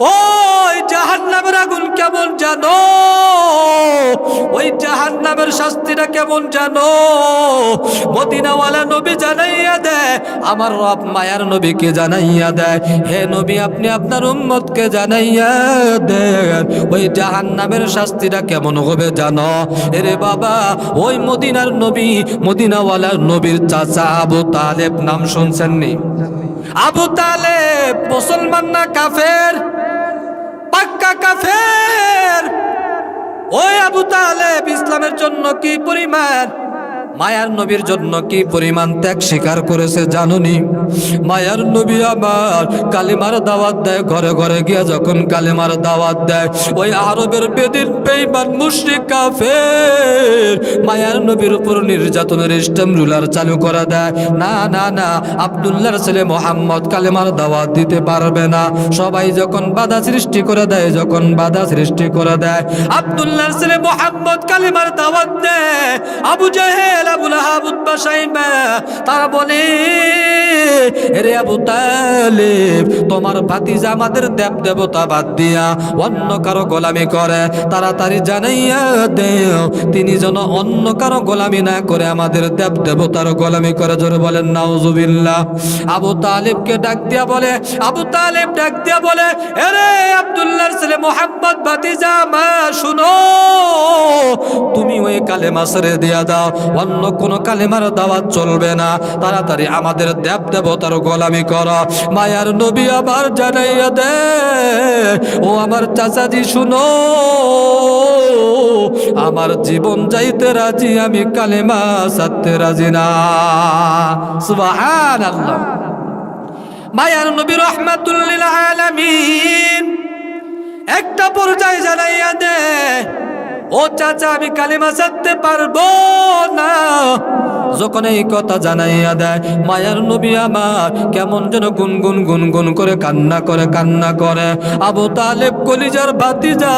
ওই জাহান্নামের আগুন কেমন জানো, ওই জাহান্নামের শাস্তিটা কেমন জানো, মদিনাওয়ালা নবী জানাইয়া দেয়, আমার রব মায়ার নবীকে জানাইয়া দেয়, হে নবী আপনি আপনার উম্মতকে জানাইয়া দেন ওই জাহান্নামের শাস্তিটা কেমন হবে জানো। এরে বাবা, ওই মদিনার নবী, মদিনাওয়ালার নবীর চাচা আবু তালেব, নাম শুনছেননি? আবু তালেব মুসলমান না কাফের? পাক্কা কাফের। ওই আবু তালেব ইসলামের জন্য কি পরিমাণ, মায়ার নবীর জন্য কি পরিমাণ ত্যাগ স্বীকার করেছে জানুনি? মায়ার নবী আমার কালিমার দাওয়াত দেয়, ঘরে ঘরে গিয়া যখন কালিমার দাওয়াত দেয়, ওই আরবের বেদিন বেঈমান মুশরিক কাফের মায়ার নবীর উপর নির্যাতনের স্টেম রুলার চালু করে দেয়। না না না, আব্দুল্লাহর ছেলে মোহাম্মদ কালিমার দাওয়াত দিতে পারবে না। সবাই যখন বাধা সৃষ্টি করে দেয়, যখন বাধা সৃষ্টি করে দেয়, আব্দুল্লাহর ছেলে মোহাম্মদ কালিমার দাওয়াত দেয়। আবু জাহেল, আবু লাহাব, উতবা, শাইবা তারা বলে, রে আবু তালেব তোমার ভাতিজা আমাদের দেব দেবতা বাদ দিয়া অন্য কারো গোলামি করে, তাড়াতাড়ি জানাইয়া দেও তিনি যেন অন্য কারো গোলামি না করে আমাদের দেব দেবতার গোলামি করে। জোরে বলেন নাউজুবিল্লাহ। আবু তালেবকে ডাক দিয়া বলে, আবু তালেব ডাক দিয়া বলে, এরে আব্দুল্লাহর ছেলে মোহাম্মদ ভাতিজা মা শুনো, তুমি ওই কালেমা ছেড়ে দিয়া দাও, অন্য কোন কালেমার দাওয়াত চলবে না, তাড়াতাড়ি আমাদের দেব দেবতার গোলামি করো। মায়ার নবী আবার জানাইয়া দে, ও আমার চাচাজি শুনো, আমার জীবন যাইতে রাজি, আমি কালেমা ছাড়তে রাজি না। সুবহানাল্লাহ। মায়ার নবী রাহমাতুল লিল আলামিন একটা পর্যায়ে জানাইয়া দে, ও চাচা আমি কালিমা ছাড়তে পারবো না। যখন এই কথা জানাইয়া দেয়, মায়ার নবী আমার কেমন যেন গুনগুন গুনগুন করে কান্না করে, কান্না করে। আবু তালেব কলিজার ভাতিজা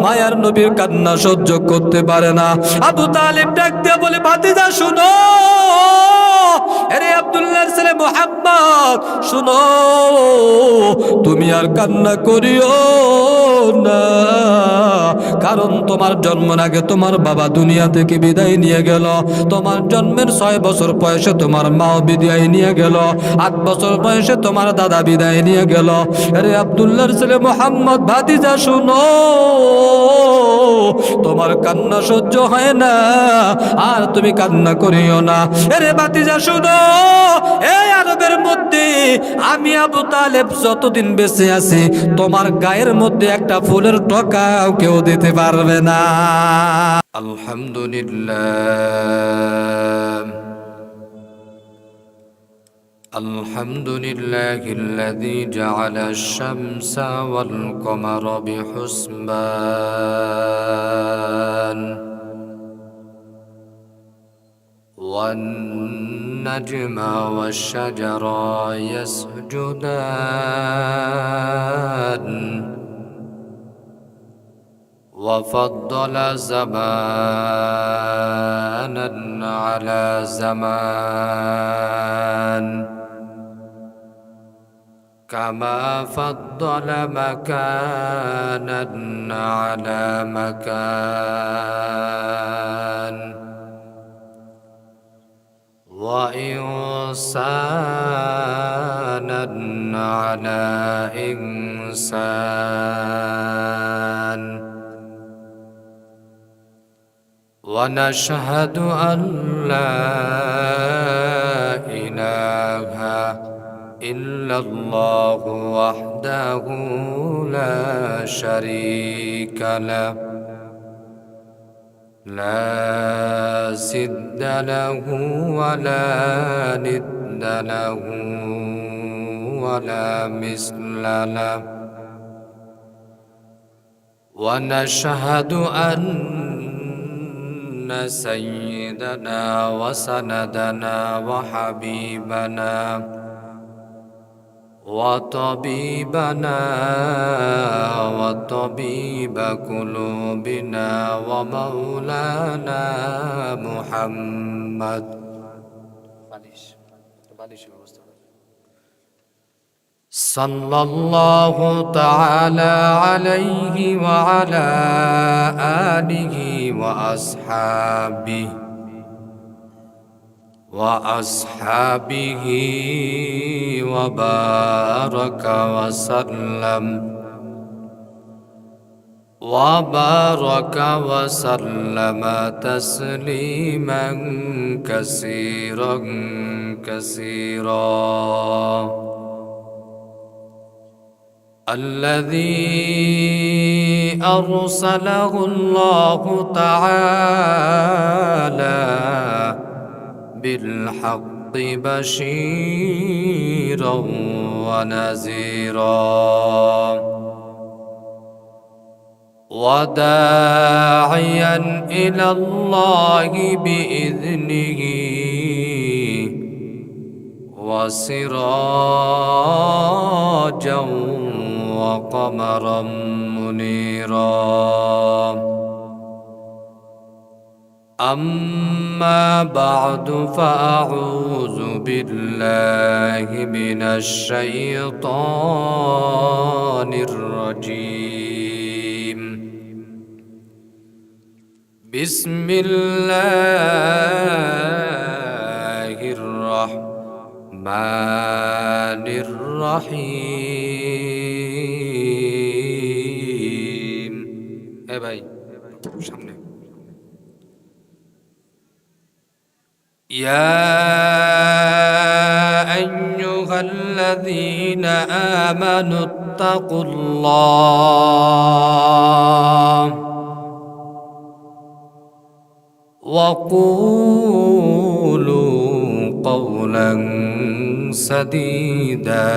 মায়ার নবীর কান্না সহ্য করতে পারে না। আবু তালেব ডাক দিয়ে বলে, ভাতিজা শুনো, আরে আব্দুল্লাহর ছেলে মুহাম্মদ শুনো, তুমি আর কান্না করিও না, কারণ তোমার জন্মের আগে তোমার বাবা দুনিয়া থেকে বিদায় নিয়ে গেল, তোমার জন্মের 6 বছর বয়সে তোমার মাও বিদায় নিয়ে গেল, 8 বছর বয়সে তোমার দাদা বিদায় নিয়ে গেল। আরে আব্দুল্লাহর ছেলে মুহাম্মদ ভাতিজা শুনো, তোমার কান্না সহ্য হয় না, আর তুমি কান্না করিও না। আরে ভাতিজা শুনো, এই আরবের মধ্যে আমি আবু তালেব যতদিন বেঁচে আছি, তোমার গায়ের মধ্যে একটা ফুলের টকাও কেউ দিতে পারবে না। আলহামদুলিল্লাহ, আলহামদুলিল্লাহিল্লাযী জাআলা আশ-শামসা ওয়াল কমারা বিহুসবান والنجم والشجر يسجدان وفضل زمانا على زمان كما فضل مكانا على مكان وإنسانا على إنسان ونشهد أن لا إله إلا الله وحده لا شريك له لا سد له ولا ند له ولا مثل له ونشهد أن سيدنا وسندنا وحبيبنا وطبيبنا وطبيب قلوبنا ومولانا محمد সাল্লাল্লাহু তাআলা আলাইহি ওয়া আলা আলিহি ওয়া আসহাবিহি ওয়া বারাকা ওয়া সাল্লাম وبارك وسلم تسليما كثيرا كثيرا الذي أرسله الله تعالى بالحق بشيرا ونذيرا وداعيا إلى الله بإذنه وسراجا وقمرا منيرا أما بعد فأعوذ بالله من الشيطان الرجيم بسم الله الرحمن الرحيم اے بھائی سامنے يا أيها الذين آمنوا اتقوا الله وقولوا قولا سديدا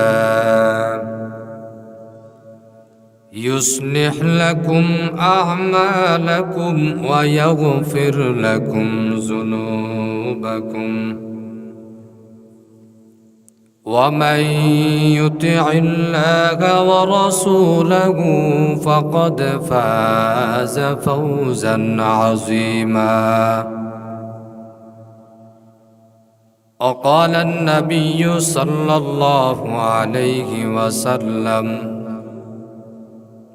يصلح لكم أعمالكم ويغفر لكم ذنوبكم ومن يطع الله ورسوله فقد فاز فوزا عظيما وقال النبي صلى الله عليه وسلم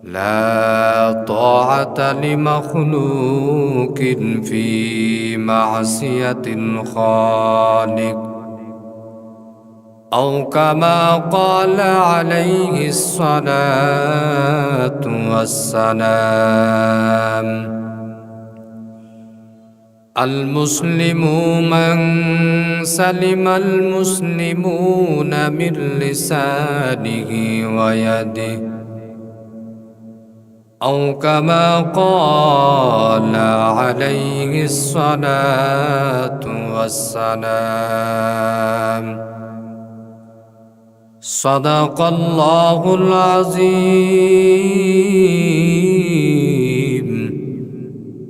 لا طاعة لمخلوق في معصية الخالق أو كما قال عليه الصلاة والسلام المسلم من سلم المسلمون من لسانه ويده أو كما قال عليه الصلاة والسلام صدق الله العظيم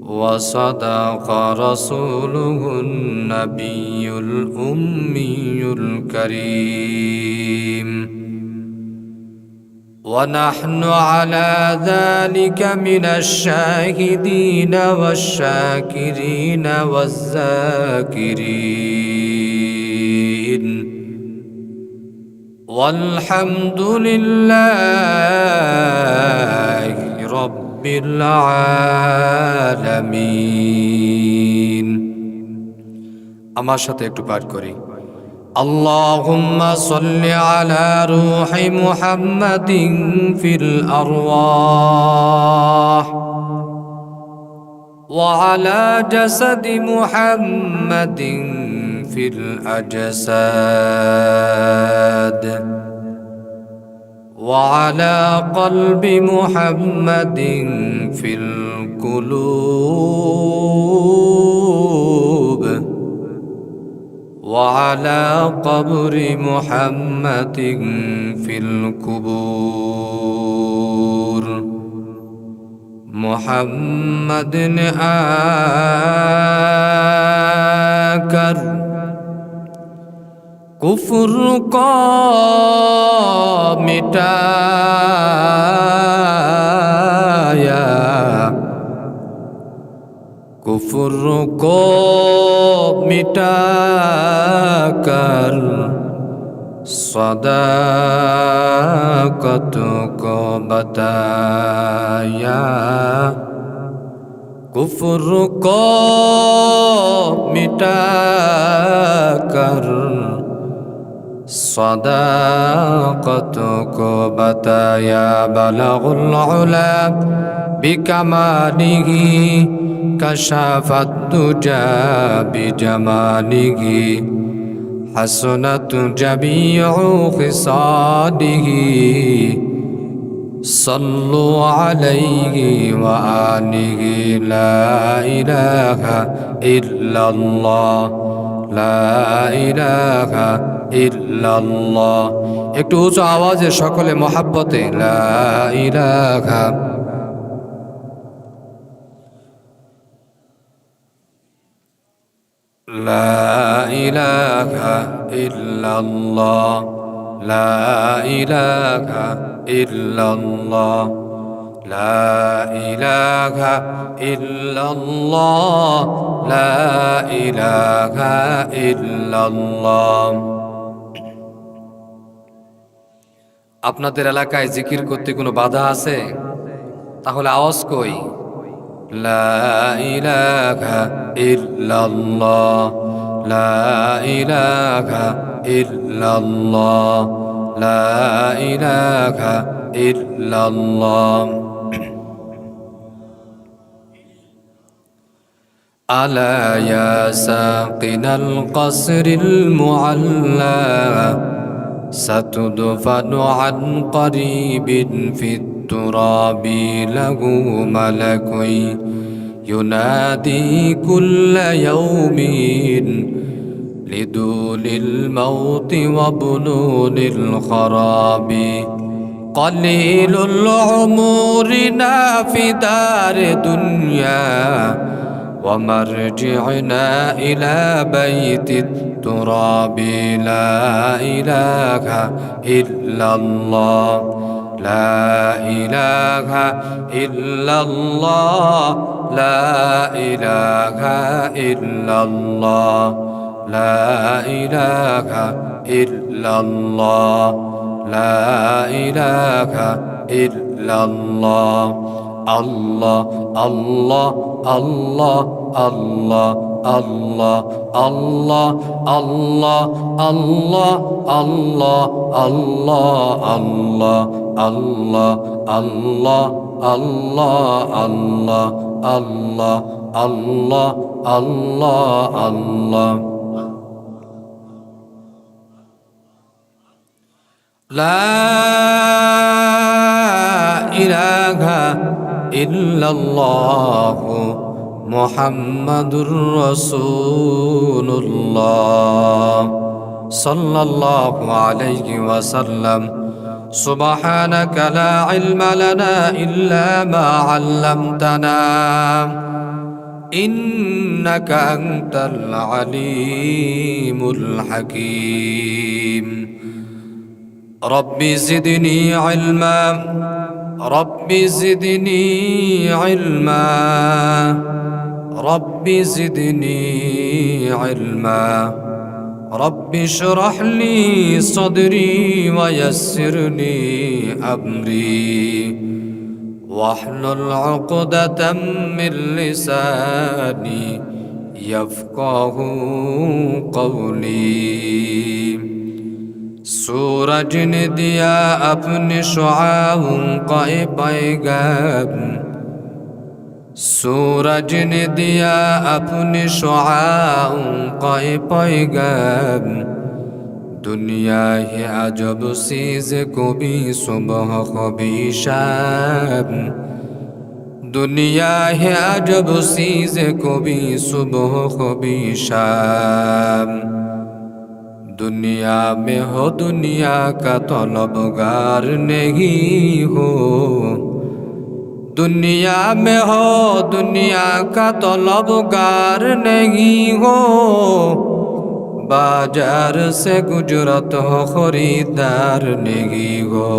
وصدق رسوله النبي الأمي الكريم ونحن على ذلك من الشاهدين والشاكرين والذاكرين والحمد لله رب العالمين আমার সাথে একটু পাঠ করি اللهم صل على روح محمد في الأرواح وعلى جسد محمد في الأجساد وعلى قلب محمد في القلوب وعلى قبر محمد في القبور محمد آكر কুফর কো মিটায়া কুফর কো মিটাকর सदाकत को बताया, कुफ्र को मिटा कर सदाकत को बताया। बलगुल उला बिकमालिही कशफत दुजा बिजमालिही हसनत जमीउ खिसालिही सल्लु अलैहि व आलिहि। ला इलाहा इल्लल्लाह, ला इलाहा इल्लल्लाह। একটু উঁচু আওয়াজে সকলে মহাব্বতে লা ইলাহা, লা ইলাহা ইল্লাল্লাহ, লা ইলাহা ইল্লাল্লাহ, লা ইলাহা ইল্লাল্লাহ, লা ইলাহা ইল্লাল্লাহ। আপনাদের এলাকায় জিকির করতে কোনো বাধা আছে? তাহলে আওয়াজ কই, লা ইলাহা ইল্লাল্লাহ, লা ইলাহা ইল্লাল্লাহ, লা ইলাহা ইল্লাল্লাহ। আলা ইয়া সাকিনাল কসরিল মুআল্লা ستدفن عن قريب في التراب له ملك ينادي كل يوم لدول الموت وبنون الخراب قليل العمر في دار دنيا ومرجعنا إلى بيت التراب لا إله إلا الله لا إله إلا الله لا إله إلا الله لا إله إلا الله لا إله إلا الله الله الله الله الله الله الله الله الله الله الله الله الله الله الله الله الله الله الله لا إله إلا الله محمد رسول الله صلى الله عليه وسلم سبحانك لا علم لنا إلا ما علمتنا إنك أنت العليم الحكيم ربي زدني علما ربي زدني علما ربي زدني علما ربي اشرح لي صدري ويسر لي أمري واحلل عقدة من لساني يفقه قولي सूरज ने दिया अपने शुआओं का पैगाम सूरज ने दिया अपने शुआओं का पैगाम दुनिया है अजब चीज़ कभी सुबह कभी शाम दुनिया है अजब चीज़ कभी सुबह कभी शाम दुनिया में हो दुनिया का तलबगार नहीं हो दुनिया में हो दुनिया का तलबगार नहीं हो बाजार से गुजरत हो खरीदार नहीं हो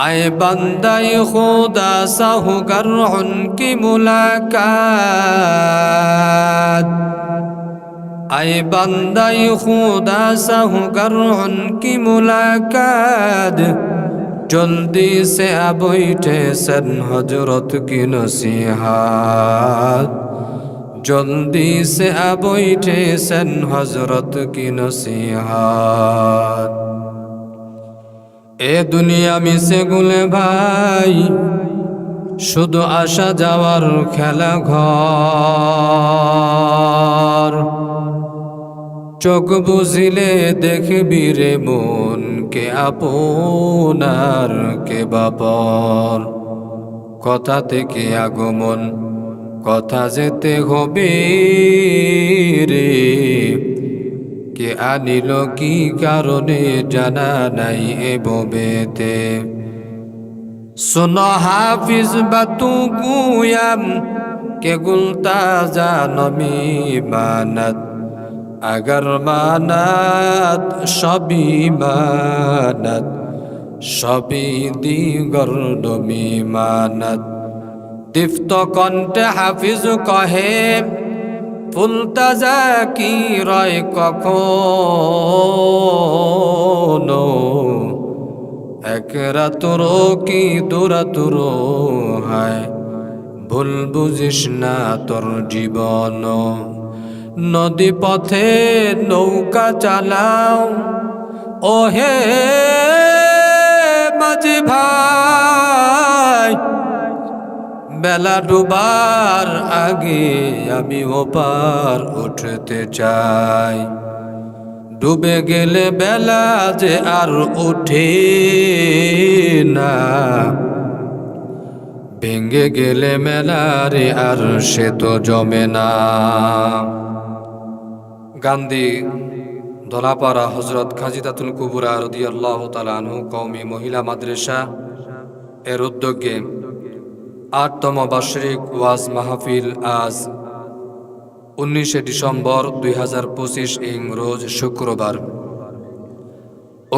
आए बंदाए खुदा सा होकर उनकी मुलाकात आए बंदाई खुदा सा हूँ करूँ उनकी मुलाकात जल्दी से अब बैठे सन हजरत की नसीहत जल्दी से अब बैठे सन हजरत की नसीहत ए दुनिया में से गुले भाई শুধু আসা যাওয়ার খেলা ঘর চোখ বুঝিলে দেখবি রে মন কে আপনার কে বাপর কথা থেকে আগমন কথা যেতে হবে রে কে আনিল কি কারণে জানা নাই এ ববেতে सुनो हाफिज बातू गुयाम के गुलता जानमी मानत अगर मानत सभी मानत सभी दिगर नमी मानत तिफ्त कंटे हाफिज कहे ফুলতা যা কি রয় কখনো এক রাতুরো কি দুরাতুরো হায় ভুল বুঝিস না তোর জীবন নদী পথে নৌকা চালাও ও হে মাঝি ভাই বেলা ডুবার আগে আমি ওপার উঠতে চাই ডুবে গেলে বেলা যে আর ওঠে না ভেঙে গেলে মেলারে আর সে তো জমে না। গান্ধী ধলাপাড়া হজরত খাজিদাতুল কুবরা রাদিয়াল্লাহু তাআলা আনহু কওমি মহিলা মাদ্রাসা এর উদ্যোগে ৮তম বার্ষিক ওয়াজ মাহফিল আজ 19শে ডিসেম্বর 2025 ইং রোজ শুক্রবার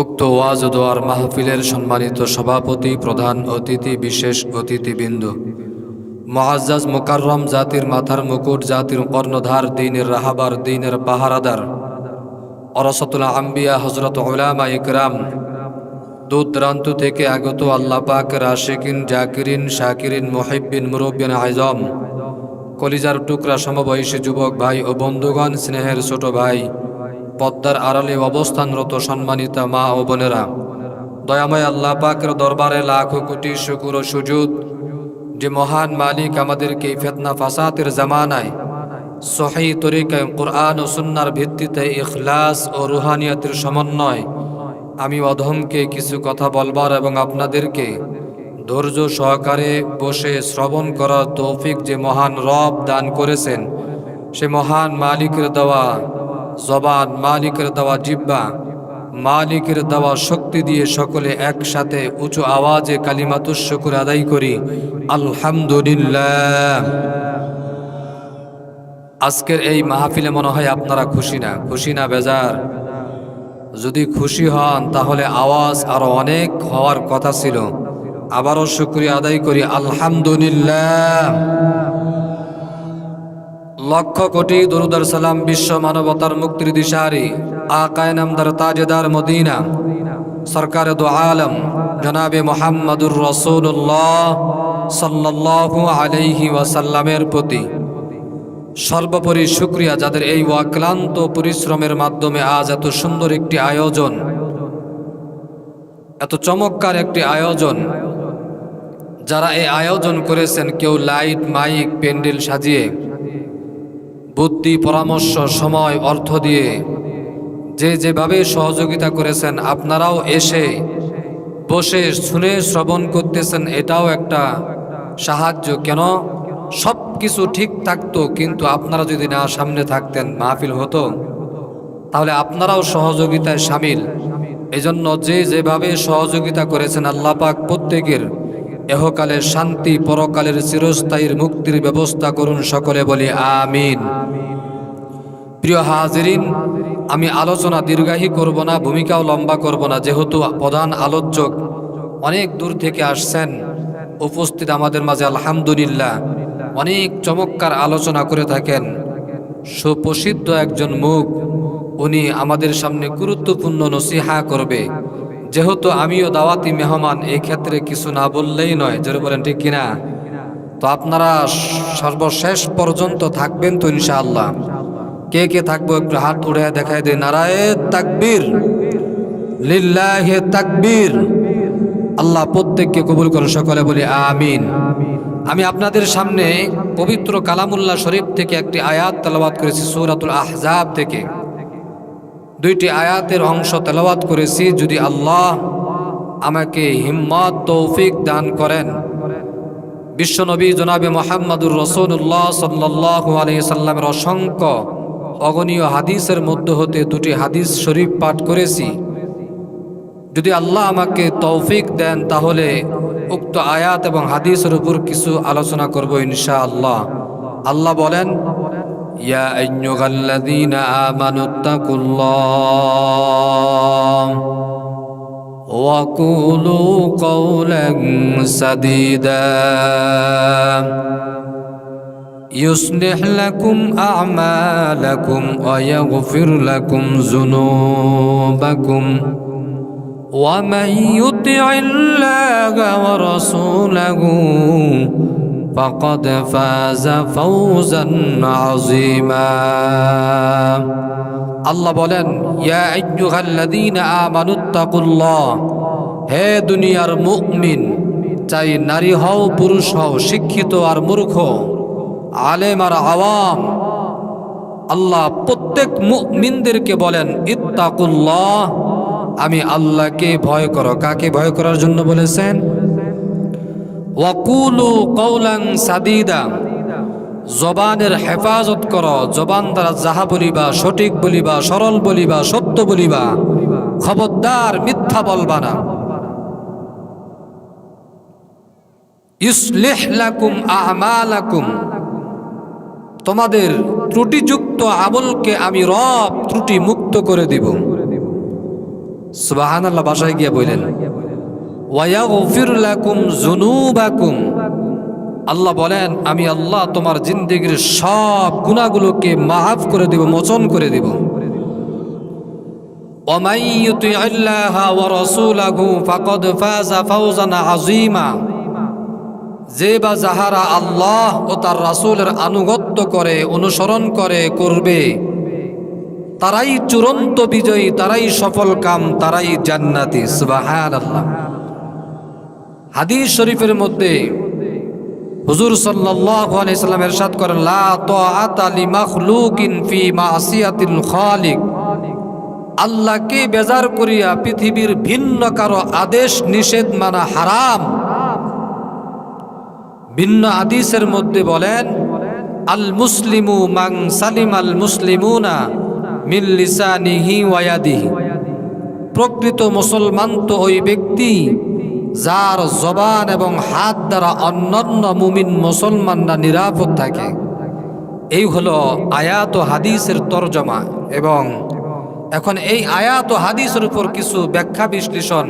উক্ত ওয়াজ ও দোয়ার মাহফিলের সম্মানিত সভাপতি প্রধান অতিথি বিশেষ অতিথিবৃন্দ মুআজ্জাজ মুকাররম জাতির মাথার মুকুট জাতির কর্ণধার দ্বীনের রাহাবার দ্বীনের পাহারাদার ওরাসাতুল আম্বিয়া হযরত উলামা ইকরাম দূর দূরান্ত থেকে আগত আল্লাহ পাকের আশিকিন জাকিরিন শাকিরিন মুহিব্বিন মুরব্বিন আযম কলিজার টুকরা সমবয়সী যুবক ভাই ও বন্ধুগণ স্নেহের ছোট ভাই পদ্মার আড়ালে অবস্থানরত সম্মানিত মা ও বোনেরা দয়াময় আল্লাহ পাকের দরবারে লাখো কোটি শুকর ও সুজুদ যে মহান মালিক আমাদেরকে ফিতনা ফাসাদের জামানায় সহিহ তরিকায় কুরআন ও সুন্নাহর ভিত্তিতে ইখলাস ও রুহানিয়াতের সমন্বয় আমি অধমকে কিছু কথা বলবার এবং আপনাদেরকে ধৈর্য সহকারে বসে শ্রবণ করার তৌফিক যে মহান রব দান করেছেন সে মহান মালিকের দেওয়া জবান মালিকের দেওয়া জিহ্বা মালিকের দেওয়া শক্তি দিয়ে সকলে একসাথে উঁচু আওয়াজে কালিমাতুশ শুকর আদায় করি আলহামদুলিল্লাহ। আজকের এই মাহফিলে মনে হয় আপনারা খুশি না বেজার? যদি খুশি হন তাহলে আওয়াজ আরো অনেক হওয়ার কথা ছিল। আবারও শুকরিয়া আদায় করি আলহামদুলিল্লাহ। লক্ষ কোটি দরুদ আর সালাম বিশ্ব মানবতার মুক্তির দিশারি আকায়ে নামদার তাজেদার মদিনা সরকারে দো আলম জনাবে মুহাম্মদুর রাসূলুল্লাহ সাল্লাল্লাহু আলাইহি ওয়াসাল্লামের প্রতি সর্বোপরি শুকরিয়া যাদের এই অক্লান্ত পরিশ্রমের মাধ্যমে আজ এত সুন্দর একটি আয়োজন, এত চমৎকার একটি আয়োজন, যারা এই আয়োজন করেছেন, কেউ লাইট মাইক প্যান্ডেল সাজিয়ে বুদ্ধি পরামর্শ সময় অর্থ দিয়ে যে যেভাবে সহযোগিতা করেছেন, আপনারাও এসে বসে শুনে শ্রবণ করতেছেন, এটাও একটা সাহায্য। কেন সব কিছু ঠিক থাকতো কিন্তু আপনারা যদি না সামনে থাকতেন মাহফিল হতো, তাহলে আপনারাও সহযোগিতায় সামিল। এজন্য যে যেভাবে সহযোগিতা করেছেন আল্লাহ পাক প্রত্যেকের এহকালের শান্তি পরকালের চিরস্থায়ীর মুক্তির ব্যবস্থা করুন, সকলে বলি আমিন। প্রিয় হাজিরিন, আমি আলোচনা দীর্ঘায়ী করব না, ভূমিকাও লম্বা করব না, যেহেতু প্রধান আলোচক অনেক দূর থেকে আসছেন উপস্থিত আমাদের মাঝে। আলহামদুলিল্লাহ, অনেক চমৎকার আলোচনা করে থাকেন। সুপ্রসিদ্ধ একজন মুখ, উনি আমাদের সামনে গুরুত্বপূর্ণ নসিহা করবে। যেহেতু আমিও দাওয়াতি মেহমান, এই ক্ষেত্রে কিছু না বললেই নয়, জোরে বলেন ঠিক কিনা? তো আপনারা সর্বশেষ পর্যন্ত থাকবেন তো ইনশাআল্লাহ? কে কে থাকবো একটু হাত উঠে দেখাই দিন। নারায়ে তাকবীর, লিল্লাহি তাকবীর। আল্লাহ প্রত্যেককে কবুল করুন, সকলে বলি আমিন। আমি আপনাদের সামনে পবিত্র কালামুল্লাহ শরীফ থেকে একটি আয়াত তেলাওয়াত করেছি, সূরাতুল আহজাব থেকে। দুইটি আয়াতের অংশ তেলাওয়াত করেছি। যদি আল্লাহ আমাকে হিম্মত তৌফিক দান করেন, বিশ্বনবী জনাবে মুহাম্মদুর রাসূলুল্লাহ সাল্লাল্লাহু আলাইহি সাল্লামের অসংখ্য অগণীয় হাদিসের মধ্য হতে দুটি হাদিস শরীফ পাঠ করেছি। যদি আল্লাহ আমাকে তৌফিক দেন, তাহলে উক্ত আয়াত এবং হাদিসের উপর কিছু আলোচনা করব ইনশাআল্লাহ। আল্লাহ বলেন, ইয়া আইয়ুহাল্লাযীনা আমানুত্তাকুল্লাহ ওয়া কুলু কওলান সাদীদা يصلح لكم أعمالكم ويغفر لكم ذنوبكم ومن يطع الله ورسوله فقد فاز فوزا عظيما। আল্লাহ বলেন, ইয়া আইয়ুহাল্লাযীনা আমানুত্তাকুল্লাহ, হে দুনিয়ার মুমিন, চাই নারী হও পুরুষ হও, শিক্ষিত আর মূর্খ, আলেম আর আওয়াম, আল্লাহ প্রত্যেক মুমিনদেরকে বলেন ইত্তাকুল্লাহ, আমি আল্লাহকে ভয় করো। কাকে ভয় করার জন্য বলেছেন? ওয়াকুলু কওলান সাদীদা, জবানের হেফাজত করো। জবান দ্বারা যাহা বলিবা, সঠিক বলিবা, সরল বলিবা, সত্য বলিবা, খবরদার মিথ্যা বলবা না। ইউসলিহ লাকুম আ'মালাকুম, তোমাদের ত্রুটিযুক্ত আমলকে আমি রব ত্রুটি মুক্ত করে দিব। সুবহানাল্লাহ, বাসায় গিয়ে বললেন, ওয়া ইয়াগফির লাকুম যুনুবাকুম, আল্লাহ বলেন আমি আল্লাহ তোমার জিন্দেগীর সব গুনাহগুলোকে মাফ করে দিব, মোচন করে দিব। ওয়া মান ইউতিইল্লাহা ওয়া রাসূলাহু ফাকাদ ফাযা ফাওজান আযীমা, যে বা যাহারা আল্লাহ ও তার রাসূলের আনুগত্য করে, অনুসরণ করে, করবে, তারাই চূড়ান্ত বিজয়ী, তারাই সফল কাম, তারাই জান্নাতি। সুবহানাল্লাহ। হাদিস শরীফের মধ্যে হুজুর সাল্লাল্লাহু আলাইহি সাল্লাম ইরশাদ করেন, লা তাআতা লিমাখলুকিন ফি মাসিয়াতিল খালিক, আল্লাহকে বেজার করিয়া পৃথিবীর ভিন্ন কারো আদেশ নিষেধ মানা হারাম। ভিন্ন হাদিসের মধ্যে বলেন, আল মুসলিমু মান সালিমাল মুসলিমুনা মিন লিসানিহি ওয়া ইয়াদিহি, প্রকৃত মুসলমান তো ওই ব্যক্তি যার জবান এবং হাত দ্বারা অন্যান্য মুমিন মুসলমানরা নিরাপদ থাকে। এই হলো আয়াত ও হাদিসের তরজমা। এবং এখন এই আয়াত ও হাদিসের উপর কিছু ব্যাখ্যা বিশ্লেষণ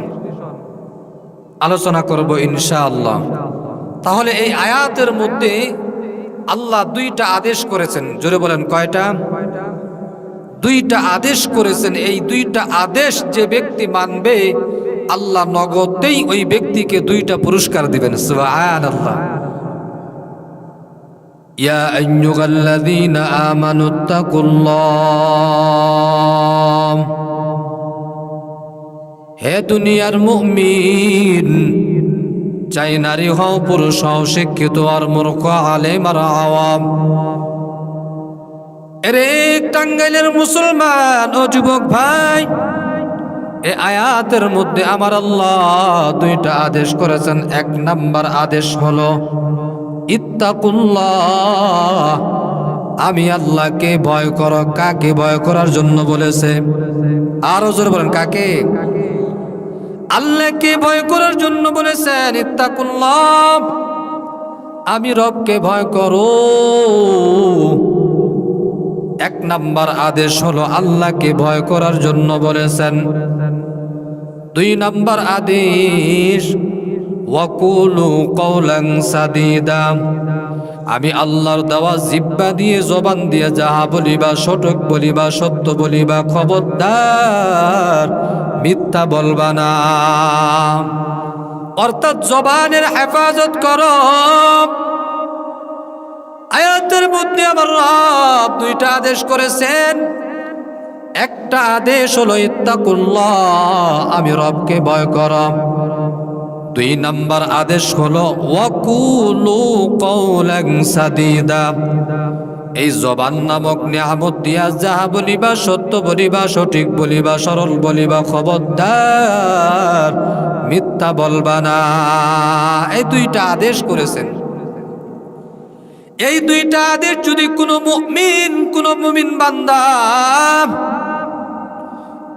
আলোচনা করব ইনশাআল্লাহ। তাহলে এই আয়াতের মধ্যে আল্লাহ দুইটা আদেশ করেছেন। জোরে বলেন, কয়টা? দুইটা আদেশ করেছেন। এই দুইটা আদেশ যে ব্যক্তি মানবে, আল্লাহ নগদেই ওই ব্যক্তিকে দুইটা পুরস্কার দিবেন। সুবহানাল্লাহ। ইয়া আইয়ুহাল্লাযীনা আমানুত্তাকুল্লাহ, হে দুনিয়ার মুমিন, চাই নারী হও পুরুষ হও, শিক্ষিত আর মূর্খ, আলেম আর আওয়াম। এরে টাঙ্গাইলের মুসলমান ও যুবক ভাই, এই আয়াতের মধ্যে আমার আল্লাহ দুইটা আদেশ করেছেন। এক নাম্বার আদেশ হলো ইত্তাকুল্লাহ, আমি আল্লাহকে ভয় করো। কাকে ভয় করার জন্য বলেছে? আরো জোরে বলেন, কাকে? আল্লাহকে ভয় করার জন্য বলেছেন। ইত্তাকুল্লাহ, আমি রবকে ভয় করো। এক নাম্বার আদেশ হলো আল্লাহকে ভয় করার জন্য বলেছেন। দুই নাম্বার আদেশ ওয়াকুলু কওলান সাদীদা, আমি আল্লাহর দেওয়া জিহ্বা দিয়ে জবান দিয়ে যাহা বলিবা সঠিক বলিবা সত্য বলিবা, খবরদার মিথ্যা বলবা না। অর্থাৎ জবানের হেফাজত করো। আয়াতের মধ্যে আমার রব দুইটা আদেশ করেছেন। একটা আদেশ হলো ইত্তাকুল্লাহ, আমি রবকে ভয় করো। দুই নাম্বার আদেশ হলো ওয়াকুলু কওলান সাদীদা, এই জবান নামক নিয়ামত দিয়া যাহা বলিবা সত্য বলিবা সঠিক বলিবা সরল বলিবা, খবরদার মিথ্যা বলবা না। এই দুইটা আদেশ করেছেন। এই দুইটা আদেশ যদি কোনো মুমিন বান্দা,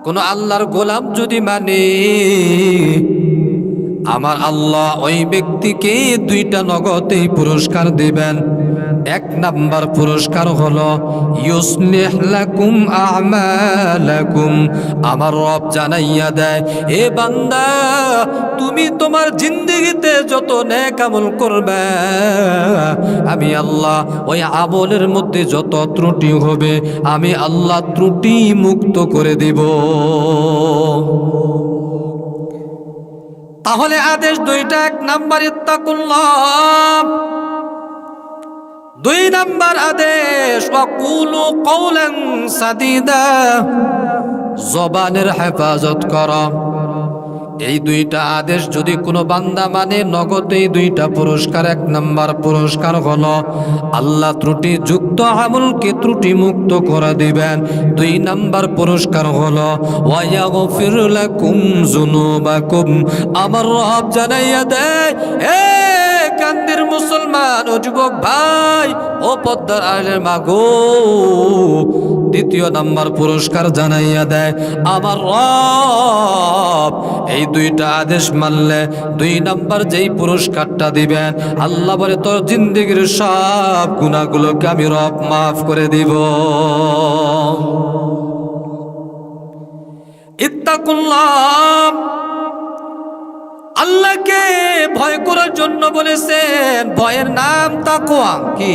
কোন আল্লাহর গোলাম যদি মানে, আমার আল্লাহ ওই ব্যক্তিকে দুইটা নগদেই পুরস্কার দিবেন। এক নাম্বার পুরস্কার হলো ইউসলিহ লাকুম আমালাকুম, আমার রব জানাইয়া দেয়, এ বান্দা তুমি তোমার জিন্দেগিতে যত নেক আমল করবে, আমি আল্লাহ ওই আমলের মধ্যে যত ত্রুটি হবে আমি আল্লাহ ত্রুটি মুক্ত করে দিব। তাহলে আদেশ দুইটা, এক নাম্বার ইত্তাকুল্লাহ, দুই নাম্বার আদেশ ওয়াকুলু কওলান সাদীদা, জবানের হেফাজত করো। এই দুইটা আদেশ যদি কোনো বান্দা মানে, নগদেই দুইটা পুরস্কার। এক নাম্বার পুরস্কার হলো আল্লাহ ত্রুটি যুক্ত আমলকে ত্রুটি মুক্ত করে দিবেন। দুই নাম্বার পুরস্কার হলো ওয়ায়াগফির লাকুম যুনুবাকুম, আমার রব জানাইয়া দেয়, এ কান্দির মুসলমান ও যুবক ভাই ও পদ্মার আলের মাগো, দ্বিতীয় নাম্বার পুরস্কার জানাইয়া দেয় আমার রব, এই দুইটা আদেশ মানলে দুই নাম্বার যেই পুরস্কারটা দিবেন, আল্লাহ বলে তোর জিন্দেগির সব গুনাহগুলোকে আমি রব মাফ করে দিব। ইত্তাকুল্লাহ, আল্লাহকে ভয় করার জন্য বলেছেন। ভয়ের নাম তাকওয়া। কি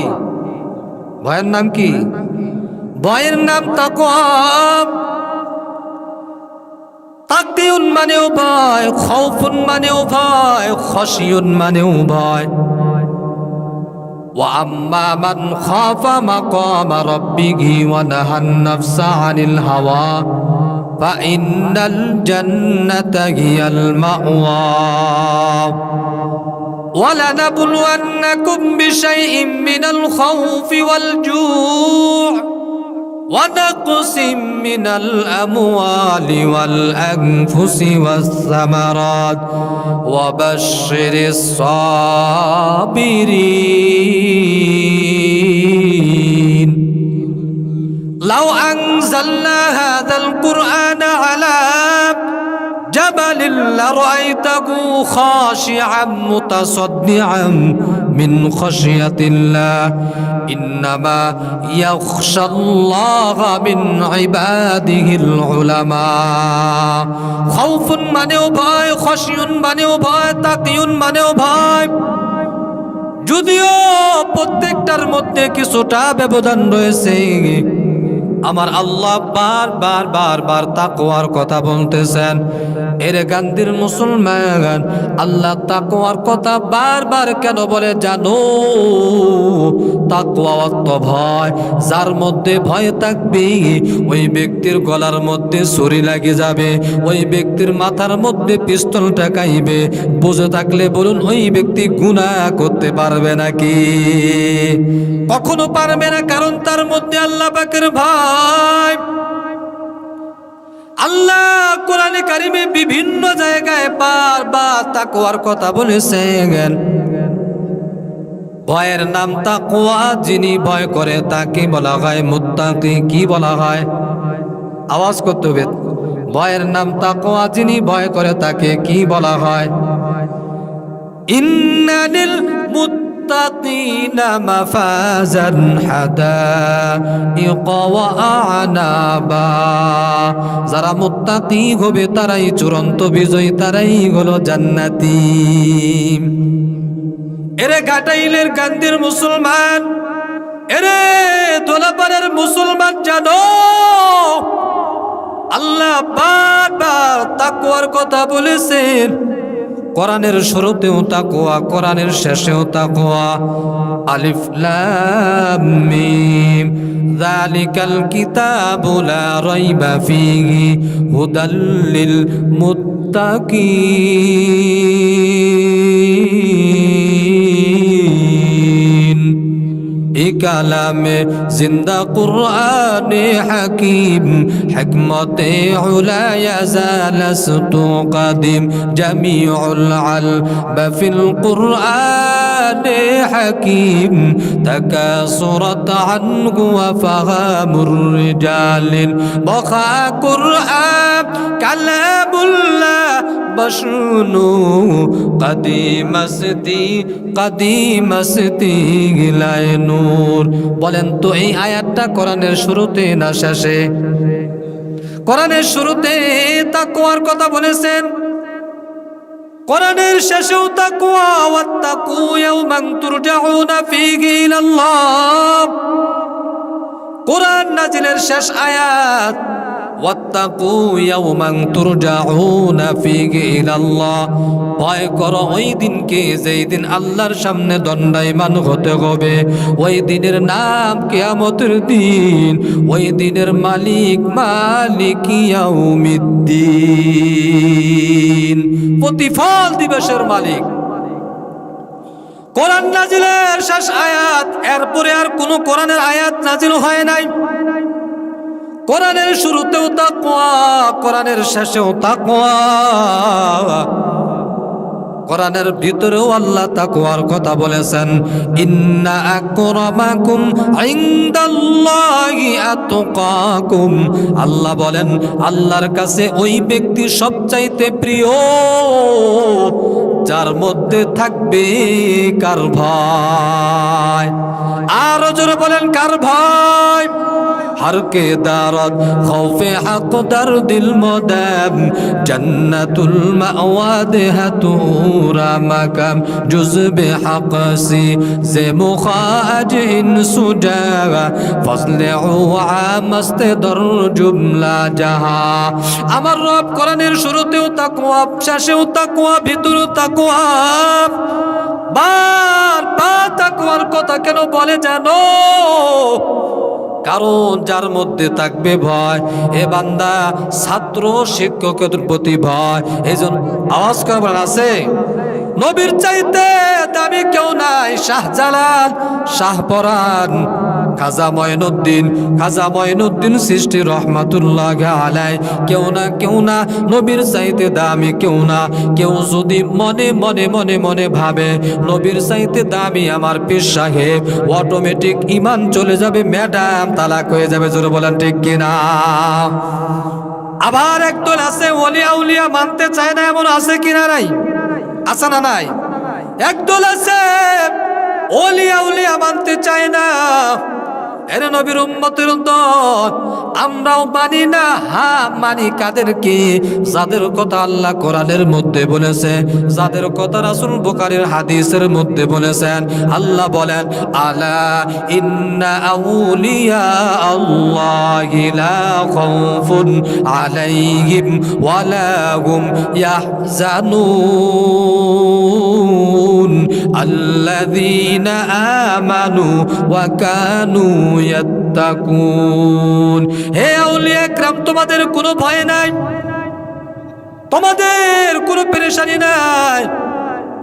ভয়ের নাম? কি ভয়ের নাম? তাকওয়া। তাকিউন মানেও ভয়, খাউফুন মানেও ভয়, খশিয়ুন মানেও ভয়। ওয়া আম্মা মান খাফা মাকামা রাব্বিহি ওয়া নাহান নাফসা আনিল হাওয়া ফাইন্নাল জান্নাতা হিয়াল মাওয়া। ওয়ালানাবলুওয়ান্নাকুম বিশাইইম মিনাল খাউফি ওয়াল জু'ই ونقص من الأموال والأنفس والثمرات وبشر الصابرين لو أنزلنا هذا القرآن على جبل لرأيته خاشعا متصدعا من خشية الله إنما يخشى الله من عباده العلماء خوف মানেও ভয়, খশিয়ুন মানেও ভয়, তাকিয়ুন মানেও ভয়। যদিও প্রত্যেকটার মধ্যে কিছুটা ব্যবধান রয়েছে, আমার আল্লাহ বারবার তাকওয়ার কথা বলতেছেন। এর গান্ধির মুসলমান, আল্লাহ তাকওয়ার কথা বারবার কেন বলে জানো? তাকওয়া অর্থ ভয়। যার মধ্যে ভয় থাকবে ওই ব্যক্তির গলার মধ্যে ছুরি লাগে যাবে, ওই ব্যক্তির মাথার মধ্যে পিস্তল ঠেকাইবে। বুঝে থাকলে বলুন, ওই ব্যক্তি গুনাহ করতে পারবে নাকি? কখনো পারবে না, কারণ তার মধ্যে আল্লাহ পাকের ভয়। আল্লাহ কোরআনে কারিমে বিভিন্ন জায়গায় বারবার তাকওয়ার কথা বলেছেন। ভয়ের নাম তাকওয়া। যিনি ভয় করে তাকে বলা হয় মুত্তাকি। কি বলা হয়? আওয়াজ করতে হবে। ভয়ের নাম তাকওয়া। যিনি ভয় করে তাকে কি বলা হয়? ইন্নালিল للمتقين مفازا حدائق وأعنابا যারা মুত্তাকি হবে তারাই চূড়ান্ত বিজয়ী, তারাই হলো জান্নাতি। এরে ঘাটাইলের গান্ধীর মুসলমান, এরে দোলাপাড়ার মুসলমান, জানো আল্লাহ বারবার তাকওয়ার কথা বলেছেন। কোরআনের শুরুতেও তাকওয়া, কোরআনের শেষেও তাকওয়া। আলিফ লাম মিম যালিকাল কিতাবু লা রাইবা ফীহি হুদাল লিল মুত্তাকিন। এ কালামে জিন্দা কুরআনে হাকিম, হিকমতে উলা ইয়াজালাস্তু কাদিম, জামিউল আলবা ফিল কুরআনে হাকিম, তাকাসুরাত আনহু ওয়া ফাহামুর রিজালিন, বখা কুরআন কালামুল্লাহ বশুনু কাদিমাস্তি গিলায় নূর। বলেন তো এই আয়াতটা কোরআনের শুরুতে না শেষে? কোরআনের শুরুতে তাকওয়ার কথা বলেছেন, কোরআনের শেষেও তাকওয়া। ওয়াত্তাকু ইয়াওমান তুরজাউনা ফীহি ইলাল্লাহ। কোরআন নাজিলের শেষ আয়াত, ওয়াত্তাকু ইয়াওমান তুরজাউনা ফীহি ইলাল্লাহ। ভয় করো ওই দিনকে যেই দিন আল্লাহর সামনে দণ্ডায়মান হতে হবে। ওই দিনের নাম কিয়ামতের দিন। ওই দিনের মালিক মালিক ইয়াউমিদ্দিন, প্রতিফল দিবসের মালিক। কোরআন নাজিলের শেষ আয়াত, এরপরে আর কোনো কোরআনের আয়াত নাজিল হয় নাই। কোরআনের শুরুতেও তাকওয়া, কোরআনের শেষেও তাকওয়া। কোরআনের ভিতরেও আল্লাহ তাকওয়ার কথা বলেছেন, ইন্না আকরামাকুম ইনদাল্লাহি আতকাকুম। আল্লাহ বলেন আল্লাহর কাছে ওই ব্যক্তি সবচাইতে প্রিয় যার মধ্যে থাকবে কার ভয়। আরো জোরে বলেন কার ভয়? हर के दारत खौफे हक दर दिल मोदम जन्नतुल मअवाद हतूरा मकम जुज़्बे हक सी जे मुखाज इन सुजागा फजले आमस्त दर जुमला जहा। আমার রব কোরআনের শুরুতেও তাকওয়া, শেষেও তাকওয়া, ভিতরেও তাকওয়া। বারবার তাকওয়ার কথা কেন বলে জানো? কারণ যার মধ্যে থাকবে ভয়, এ বান্দা ছাত্র শিক্ষকের প্রতি ভয়। এই জন্য আওয়াজ করবার আছে, নবীর চাইতে দামি কেউ নাই। শাহজালাল, শাহপরান, খাজা মঈনুদ্দিন সৃষ্টি রহমাতুল্লাহ আলাইহি। কেউ না নবীর চাইতে দামি কেউ না। কেউ যদি মনে মনে মনে মনে ভাবে নবীর চাইতে দামি আমার পীর সাহেব, অটোমেটিক ঈমান চলে যাবে, ম্যাডাম তালাক হয়ে যাবে। জোরে বলেন ঠিক কিনা? আবার একদল আছে ওলি আউলিয়া মানতে চায় না, এমন আছে কিনা? নাই? আছে না নাই? একদল আছে ওলি আউলিয়া মানতে চায় না। এরে নবীর উম্মতের দল, আমরাও মানি না। হ্যাঁ মানি কাদেরকে? যাদের কথা আল্লাহ কোরআনের মধ্যে বলেছে, যাদের কথা রাসূল বুখারীর হাদিসের মধ্যে বলেছেন। আল্লাহ বলেন, আলা ইন্না আউলিয়া আল্লাহি লা খাউফুন আলাইহিম ওয়া লা হুম ইয়াহজানুন আল্লাযীনা আমানু ওয়া কানু ইয়াত্তাকুন। হে আউলিয়া کرام, তোমাদের কোনো ভয় নাই, তোমাদের কোনো পেরেশানি নাই।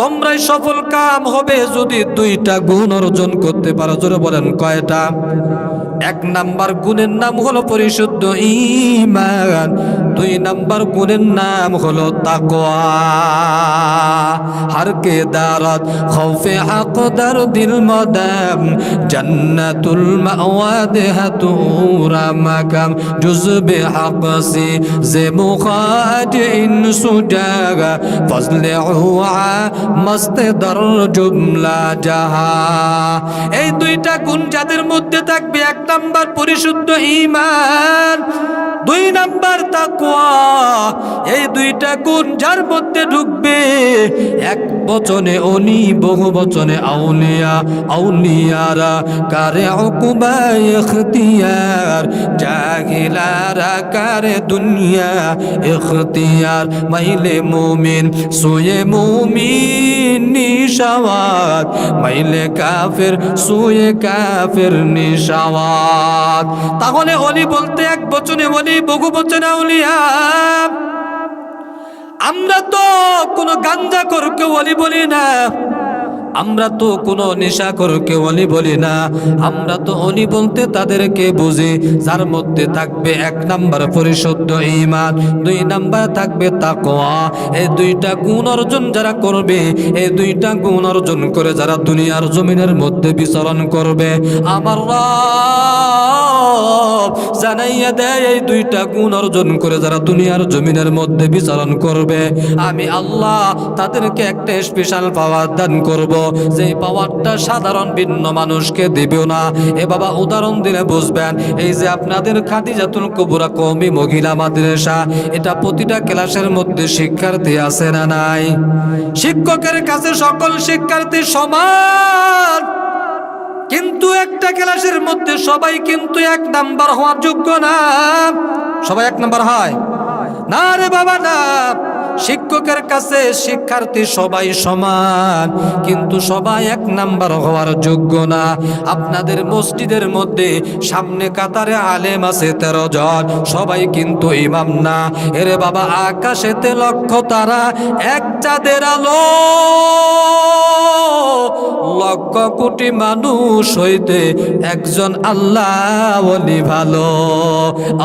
তোমরাই সফল কাম হবে যদি দুইটা গুণ অর্জন করতে পারো। জোরে বলেন কয়টা? এক নাম্বার গুণের নাম হলো পরিশুদ্ধ ঈমান। 2 নাম্বার গুণের নাম হলো তাকওয়া। हर के दारत खौफे हक दर दिल मदम जन्नतुल मअवा देहतूरा मकम जुज़्बे हक से जे मुखाज इन सुजागा फजले हुआ मस्त दर जुमला जहा। এই দুইটা গুণ যাদের মধ্যে থাকবে, 1 নাম্বার পরিশুদ্ধ ঈমান, 2 নাম্বার তাকওয়া। এই দুইটা গুণ যার মধ্যে ঢুকবে, এক বচনে অনি, বহু বচনে আউলিয়া, আউলিয়ারা কারে উকবা ইখতিয়ার, জাহিলারা কারে দুনিয়া ইখতিয়ার। মাইলে মুমিন সুয়ে মুমিন নিশাওয়াত, মাইলে কাফের সুয়ে কাফের নিশাওয়াত। তাহলে অলি বলতে এক বচনে অলি, বহু বচনে আউলিয়া। আমরা তো কোনো গাঞ্জাখোরকে ওলি বলি না, আমরা তো কোনো নেশাখোরকে ওলি বলি না। আমরা তো ওলি বলতে তাদেরকে বুঝি যার মধ্যে থাকবে 1 নাম্বার পরিশুদ্ধ ঈমান, 2 নাম্বার থাকবে তাকওয়া। এই 2টা গুণ অর্জন যারা করবে, এই 2টা গুণ অর্জন করে যারা দুনিয়ার জমিনের মধ্যে বিচরণ করবে, আমার রব জানাইয়া দেয়, এই 2টা গুণ অর্জন করে যারা দুনিয়ার জমিনের মধ্যে বিচরণ করবে, আমি আল্লাহ তাদেরকে একটা স্পেশাল পাওয়ার দান করব, যে পাওয়ারটা সাধারণ ভিন্ন মানুষকে দিবেও না। এ বাবা উদাহরণ দিলে বুঝবেন। এই যে আপনাদের খাদিজাতুল কুবরা কওমি মহিলা মাদ্রাসা, এটা প্রতিটা ক্লাসের মধ্যে শিক্ষার্থী আছে না নাই? শিক্ষকের কাছে সকল শিক্ষার্থী সমান, কিন্তু একটা ক্লাসের মধ্যে সবাই কিন্তু 1 নাম্বার হওয়ার যোগ্য না। সবাই 1 নাম্বার হয় না রে বাবা, না। শিক্ষকের কাছে শিক্ষার্থী সবাই সমান, কিন্তু সবাই 1 নাম্বার হওয়ার যোগ্য না। আপনাদের মসজিদের মধ্যে সামনে কাতারে আলেম আছে 13 জন, সবাই কিন্তু ইমাম না। এরে বাবা আকাশেতে লক্ষ তারা, এক চাঁদের আলো, লক্ষ কোটি মানুষ হইতে একজন আল্লাহ ওলি ভালো।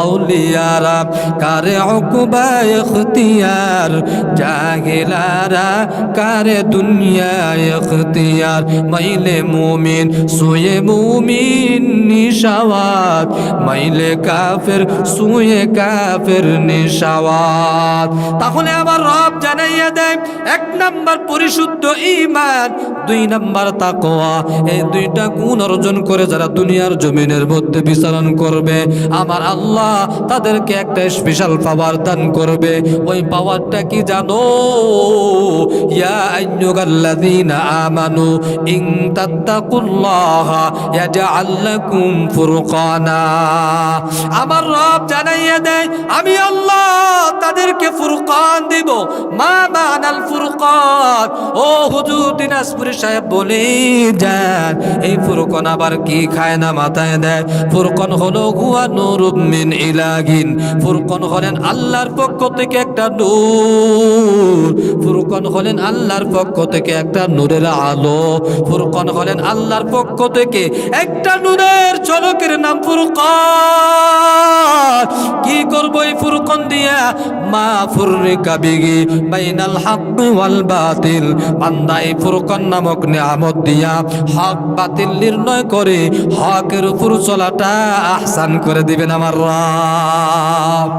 আউলিয়ারা কারে উকবা ইখতিয়ার, জাহিলারা কারে দুনিয়া ইখতিয়ার। মাইলে মুমিন সুয়ে মুমিন নিশাওয়াত, মাইলে কাফের সুয়ে কাফের নিশাওয়াত। তাহলে আমার রব জানাইয়া দেয়, 1 নাম্বার পরিশুদ্ধ ঈমান, 2 নাম্বার তাকওয়া। এই 2টা গুণ অর্জন করে যারা দুনিয়ার জমিনের মধ্যে বিচরণ করবে, আমার আল্লাহ তাদেরকে একটা স্পেশাল পাওয়ার দান করবে। ওই পাওয়ারটা কি জানো? ইয়া আইয়ুহাল্লাযীনা আমানু ইন তাত্তাকুল্লাহা ইয়াজআল লাকুম ফুরকানা। আমার রব জানাইয়া দেয়, আমি আল্লাহ তাদেরকে ফুরকান দিব। মা মানাল ফুরকান? ও হুজুর দিনাজপুর সাহেব বলে যান, এই ফুরকান আবার কি খায় না মাথায় দেয়? ফুরকান হলো হুয়া নূরুম মিন ইলাহিন, ফুরকান হলেন আল্লাহর পক্ষ থেকে একটা নূর। ফুরকান হলেন আল্লাহর পক্ষ থেকে একটা নূরের আলো। ফুরকান হলেন আল্লাহর পক্ষ থেকে একটা নূরের ঝলকের নাম ফুরকান। কি করব এই ফুরকান দিয়া? মা ফুররিকা বিহি বাইনাল হক ওয়াল বাতিল। বান্দা এই ফুরকান নামক নিয়ামত দিয়া হক বাতিল নির্ণয় করে হকের উপর চলাটা আহসান করে দিবেন আমার রব।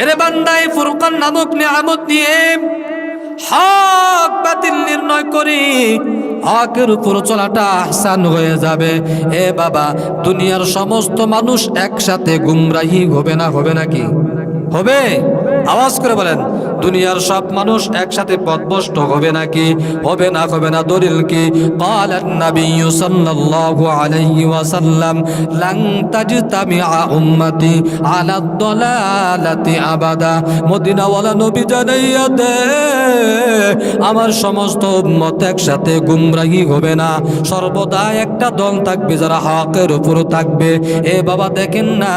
এরে বান্দা এই ফুরকান নামক নিয়ামত দিয়ে হক বাতিল নির্ণয় করি, হকের উপর চলাটা আহসান হয়ে যাবে। এ বাবা, দুনিয়ার সমস্ত মানুষ একসাথে গুমরাহি হবে না? হবে নাকি? হবে? আওয়াজ করে বলেন, দুনিয়ার সব মানুষ একসাথে পথভ্রষ্ট হবে নাকি? হবে না। হবে না। দলিল কি? قال النبي صلى الله عليه وسلم لن تجتمع امتي على الضلاله ابدا। মদিনাওয়ালা নবী জানাইয়া দে, আমার সমস্ত উম্মত একসাথে গুমরাহি হবে না। সর্বদা একটা দল থাকবে যারা হকের উপর থাকবে। এ বাবা দেখেন না,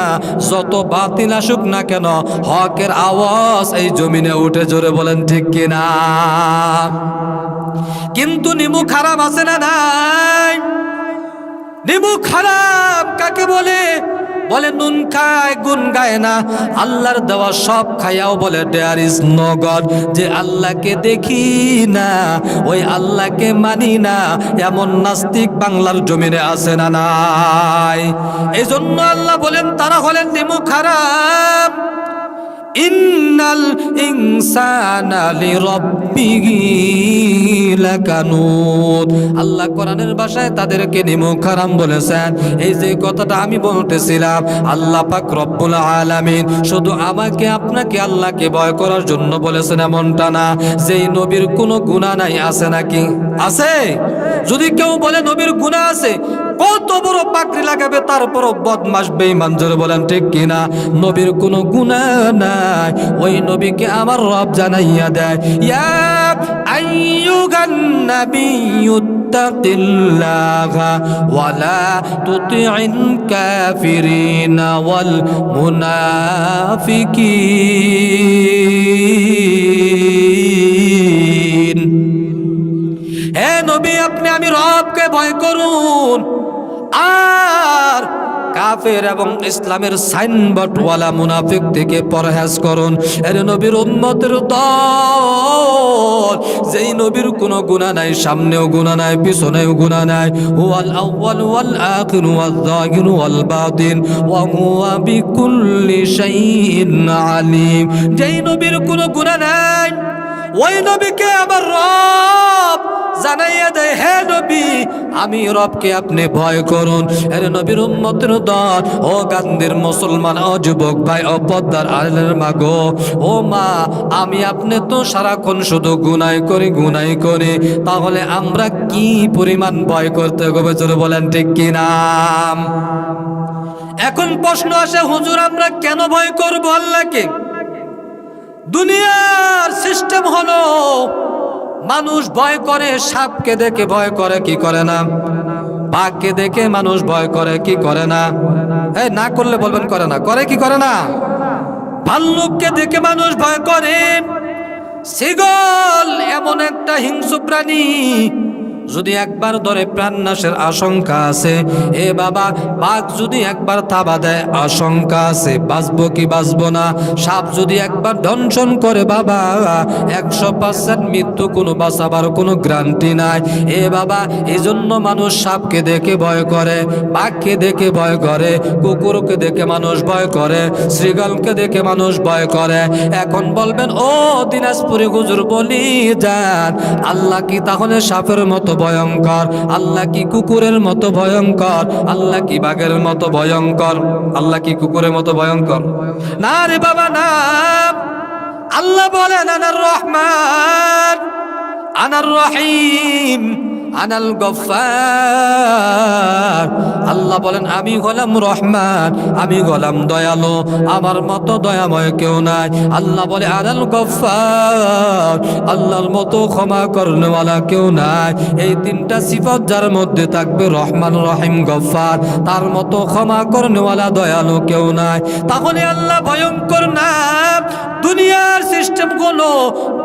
যত বাতিল আসুক না কেন, হকের আওয়াজ এই জমিনে উঠে, জোরে বলেন ঠিক কিনা? কিন্তু নিমু খারাপ আছে না নাই? নিমু খারাপ কাকে বলে? বলে নুন খায় গুণ গায় না, আল্লাহর দেওয়া সব খায়াও বলে দেয়ার ইজ নো গড, যে আল্লাহকে দেখি না ওই আল্লাহকে মানি না, এমন নাস্তিক বাংলার জমিনে আছে না নাই? এই জন্য আল্লাহ বলেন তারা হলেন নিমুখ হারাম। ইন্নাল ইনসানা লিরাব্বিহি লাকানুত। আল্লাহ কোরআনের ভাষায় তাদেরকে নিমুখ হারাম বলেছেন। এই যে কথাটা আমি বলতেছিলাম, আল্লাহ পাক রব্বুল আলামিন শুধু আমাকে আপনাকে আল্লাহকে ভয় করার জন্য বলেছেন এমনটা না। যেই নবীর কোনো গুনাহ নাই, আছে নাকি? আছে? যদি কেউ বলে নবীর গুনাহ আছে, কত বড় পাকড়ি লাগাবে, তারপরও বদমাশ বেঈমান, জোরে বলেন ঠিক কিনা? নবীর কোনো গুনাহ নাই, ওই নবীকে আমার রব জানাইয়া দেয়, ইয়া আইয়ুহান নাবিয়্যুত্তাকিল্লাহা ওয়ালা তুতি'ল কাফিরিনা ওয়াল মুনাফিকিন। হে নবী, আপনি আমি রবকে ভয় করুন, আর কাফের এবং ইসলামের সাইনবোর্ড ওয়ালা মুনাফিক থেকে পরহেজ করুন। এর নবীর উম্মতের দল, যেই নবীর কোনো গুনাহ নাই, সামনেও গুনাহ নাই, পিছনেও গুনাহ নাই। হুয়াল আউয়াল ওয়াল আখির ওয়াল যাহির ওয়াল বাতিন ওয়া হুয়া বিকুল্লি শাইইন আলিম। যেই নবীর কোনো গুনাহ নাই, ওই নবীকে আমার রব জানাইয়া দেয়, হে নবী আমি রবকে আপনি ভয় করুন। এর নবীর উম্মতের দল, ও গান্ধীর মুসলমান, ও যুবক ভাই, ও পদ্মার আলের মা গো, ও মা, আমি আপনি তো সারাক্ষণ শুধু গুনাহ করি, গুনাহ করি, তাহলে আমরা কি পরিমাণ ভয় করতে হবে, জোরে বলেন ঠিক কিনা? এখন প্রশ্ন আসে, হুজুর আমরা কেন ভয় করব আল্লাহকে? দুনিয়ার সিস্টেম হলো মানুষ ভয় করে সাপকে দেখে ভয় করে, কি করে না? বাঘকে দেখে মানুষ ভয় করে, কি করে না? এই না করলে বলবেন করে না, করে কি করে না? ভাল্লুককে দেখে মানুষ ভয় করে। ছাগল এমন একটা হিংস্র প্রাণী, যদি একবার ধরে প্রাণ নাশের আশঙ্কা আছে। এ বাবা, বাঘ যদি একবার থাবা দেয় আশঙ্কা আছে, বাঁচবো কি বাঁচবো না। সাপ যদি একবার দংশন করে বাবা, 100% মৃত্যু, কোনো বাঁচাবার কোনো গ্যারান্টি নাই। এ বাবা, এই জন্য মানুষ সাপকে দেখে ভয় করে, বাঘকে দেখে ভয় করে, কুকুরকে দেখে মানুষ ভয় করে, শ্রীগলকে দেখে মানুষ ভয় করে। এখন বলবেন, ও দিনাজপুরি হুজুর বলি যান, আল্লাহ কি তাহলে সাপের মতো ভয়ঙ্কর? আল্লাহ কি কুকুরের মতো ভয়ঙ্কর? আল্লাহ কি বাঘের মতো ভয়ঙ্কর? আল্লাহ কি কুকুরের মতো ভয়ঙ্কর? না রে বাবা না। আল্লাহ বলেন আনার রহমান, আনার রহিম, আনাল গফফার। আল্লাহ বলেন আমি হলাম রহমান, আমি হলাম দয়ালু, আমার মতো দয়াময় কেউ নাই। আল্লাহ বলে আনাল গফফার, আল্লাহর মতো ক্ষমা করনেওয়ালা কেউ নাই। এই তিনটা সিফত যার মধ্যে থাকবে, রহমান, রহিম, গফফার, তার মতো ক্ষমা করনেওয়ালা দয়ালু কেউ নাই। তাহলে আল্লাহ ভয়ঙ্কর না। দুনিয়ার সিস্টেম গুলো,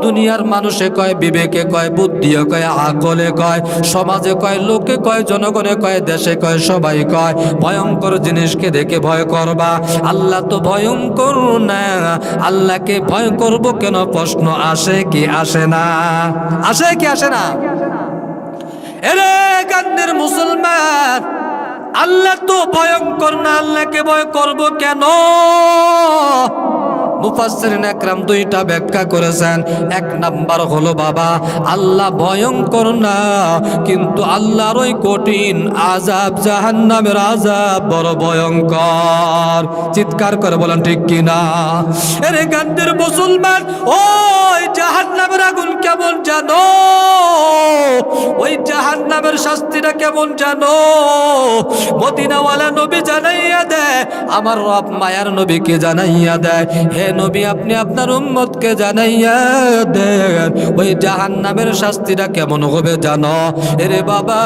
দুনিয়ার মানুষে কয়, বিবেকে কয়, বুদ্ধিও কয়, আকলে কয়, সমাজে কয়, লোকে কয়, জনগণে কয়, দেশে কয়, সবাই কয় ভয়ঙ্কর জিনিসকে দেখে ভয় করবা। আল্লাহ তো ভয়ঙ্কর না, আল্লাহকে ভয় করব কেন প্রশ্ন আসে কি আসে না? আসে কি আসে না? এরে গান্নের মুসলমান, আল্লাহ তো ভয়ঙ্কর না, আল্লাহকে ভয় করব কেন? মুফাসসিরিন একরাম দুইটা ব্যাখ্যা করেছেন। এক নাম্বার হলো বাবা, আল্লাহ ভয়ঙ্কর না, কিন্তু আল্লাহর ওই কঠিন আযাব, জাহান্নামের আযাব বড় ভয়ঙ্কর। চিৎকার করে বলেন ঠিক কিনা? এরে গান্দের মুসলমান, ওই জাহান্নামের আগুন কেমন জানো? ওই জাহান্নামের শাস্তিটা কেমন জানো? মদিনাওয়ালা নবী জানাইয়া দেয়, আমার রব মায়ার নবীকে জানাইয়া দেয়, হে নবী আপনি আপনার উম্মতকে জানাইয়া দেন ওই জাহান্নামের শাস্তিটা কেমন হবে জানো? এরে বাবা,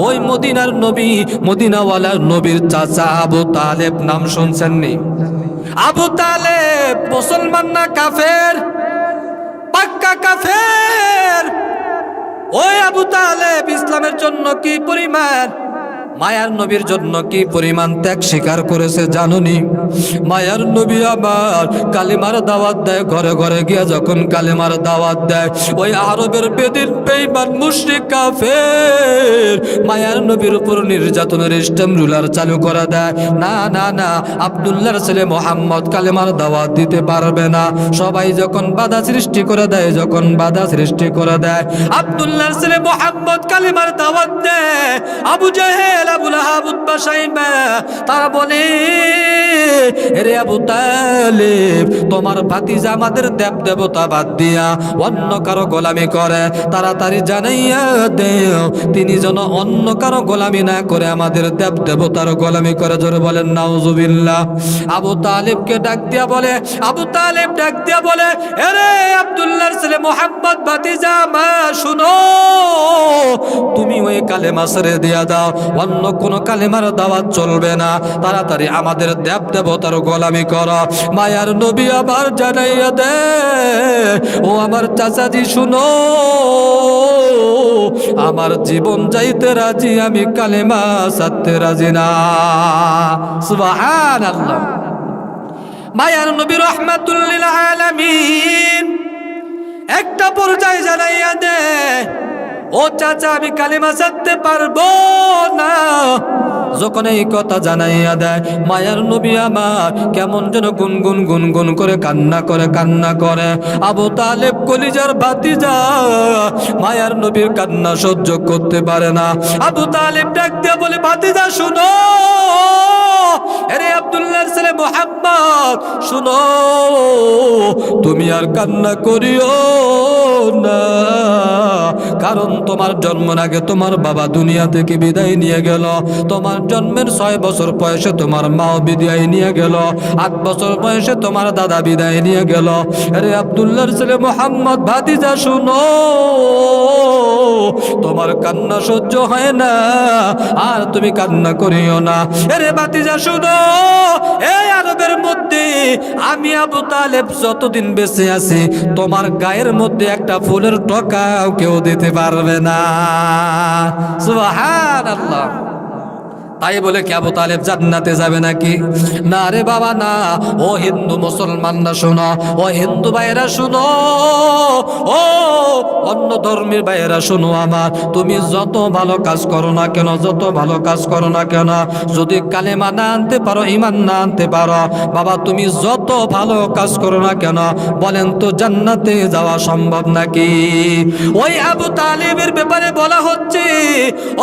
ওই মদিনার নবী, মদিনাওয়ালার নবীর চাচা আবু তালেব, নাম শুনছেন নি? আবু তালেব মুসলমান না কাফের? পাক্কা কাফের। ওই আবু তালেব ইসলামের জন্য কি পরিমাণ মায়ার নবীর জন্য কি পরিমাণ ত্যাগ স্বীকার করেছে জানুনি? মায়ার নবী আমার কালিমার দাওয়াত দেয়, ঘরে ঘরে গিয়া যখন কালিমার দাওয়াত দেয়, ওই আরবের বেদিন বেঈমান মুশরিক কাফের মায়ার নবীর উপর নির্যাতনের স্টেম রুলার চালু করে দেয়। না না না, আব্দুল্লাহর ছেলে মোহাম্মদ কালিমার দাওয়াত দিতে পারবে না। সবাই যখন বাধা সৃষ্টি করে দেয়, যখন বাধা সৃষ্টি করে দেয়, আব্দুল্লাহর ছেলে মোহাম্মদ কালিমার দাওয়াত দেয়। আবু জাহেল, আবু লাহাব, উতবা, শাইবা তারা বলে, রে আবু তালেব, তোমার ভাতিজা আমাদের দেব দেবতা বাদ দিয়া অন্য কারো গোলামি করে, তাড়াতাড়ি জানাইয়া দেও তিনি যেন অন্য কারো গোলামি না করে আমাদের দেব দেবতার গোলামি করে। জোরে বলেন নাউজুবিল্লাহ। আবু তালেবকে ডাক দিয়া বলে, আবু তালেব ডাক দিয়া বলে, আরে আব্দুল্লাহর ছেলে মোহাম্মদ ভাতিজা, মা শুনো, তুমি ওই কালেমা ছেড়ে দিয়া দাও, অন্য কোন কালেমার দাওয়াত চলবে না, তাড়াতাড়ি আমাদের দেব দেবতার গোলামি করো। মায়ার নবী আবার জানাইয়া দে, ও আমার চাচাজি শুনো, আমার জীবন যাইতে রাজি, আমি কালেমা ছাড়তে রাজি না। সুবহানাল্লাহ। মায়ার নবী রাহমাতুল লিল আলামিন একটা পর্যায়ে জানাইয়া দে, ও চাচা আমি কালেমা ছাড়তে পারবো না। যখন এই কথা জানাইয়া দেয়, মায়ার নবী আমার কেমন যেন গুনগুন গুনগুন করে কান্না করে কান্না করে। আবু তালেব কলিজার ভাতিজা মায়ার নবীর কান্না সহ্য করতে পারে না। আবু তালেব ডাক দিয়ে বলে, ভাতিজা শুনো, আরে আব্দুল্লাহর ছেলে মুহাম্মদ শুনো, তুমি আর কান্না করিও না, কারণ তোমার জন্মের আগে তোমার বাবা দুনিয়া থেকে বিদায় নিয়ে গেল, তোমার জন্মের 6 বছর বয়সে তোমার মাও বিদায় নিয়ে গেল, 8 বছর বয়সে তোমার দাদা বিদায় নিয়ে গেল। আরে আব্দুল্লাহর ছেলে মুহাম্মদ ভাতিজা শুনো, তোমার কান্না সহ্য হয় না, আর তুমি কান্না করিও না। আরে ভাতিজা শুনো, এই আরবের মধ্যে আমি আবু তালেব যতদিন বেঁচে আছি, তোমার গায়ের মধ্যে একটা ফুলের টকাও কেউ দিতে পারবে না। সুবহানাল্লাহ। তাই বলে কি আবু তালেব জান্নাতে যাবে নাকি? না রে বাবা না। ও হিন্দু মুসলমানরা শোনো, ও হিন্দু ভাইরা শোনো, ও অন্য ধর্মের ভাইরা শোনো আমার, তুমি যত ভালো কাজ করো না কেন, যত ভালো কাজ করো না কেন, যদি কালেমা না আনতে পারো, ঈমান না আনতে পারো, বাবা তুমি যত ভালো কাজ করো না কেন, বলেন তো জান্নাতে যাওয়া সম্ভব নাকি? ওই আবু তালেবের ব্যাপারে বলা হচ্ছে,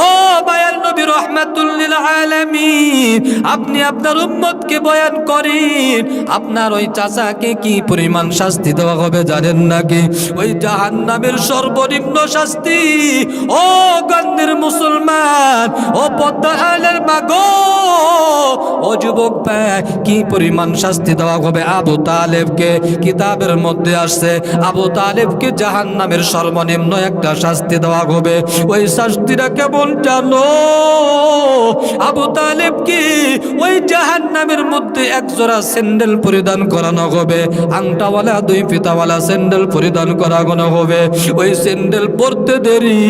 ও মায়ার নবী রাহমাতুল লিল আলামিন, আপনি আপনার উম্মতকে বয়ান করেন, আপনার ওই চাচাকে কি পরিমাণ শাস্তি দেওয়া হবে জানেন নাকি? ওই জাহান্নামের সর্বনিম্ন শাস্তি, ও গন্ডের মুসলমান, ও পদ্মালের মাগো, ও যুবক ভাই, কি পরিমাণ শাস্তি দেওয়া হবে আবু তালেবকে? কিতাবের মধ্যে আসছে আবু তালেবকে জাহান্নামের সর্বনিম্ন একটা শাস্তি দেওয়া হবে। ওই শাস্তিটা কেমন জানো? আবু তালেব কি ওই জাহান্নামের মধ্যে এক জোড়া স্যান্ডেল পরিধান করানো হবে, আংটাওয়ালা 2 ফিতাওয়ালা স্যান্ডেল পরিধান করানো হবে। ওই স্যান্ডেল পরতে দেরি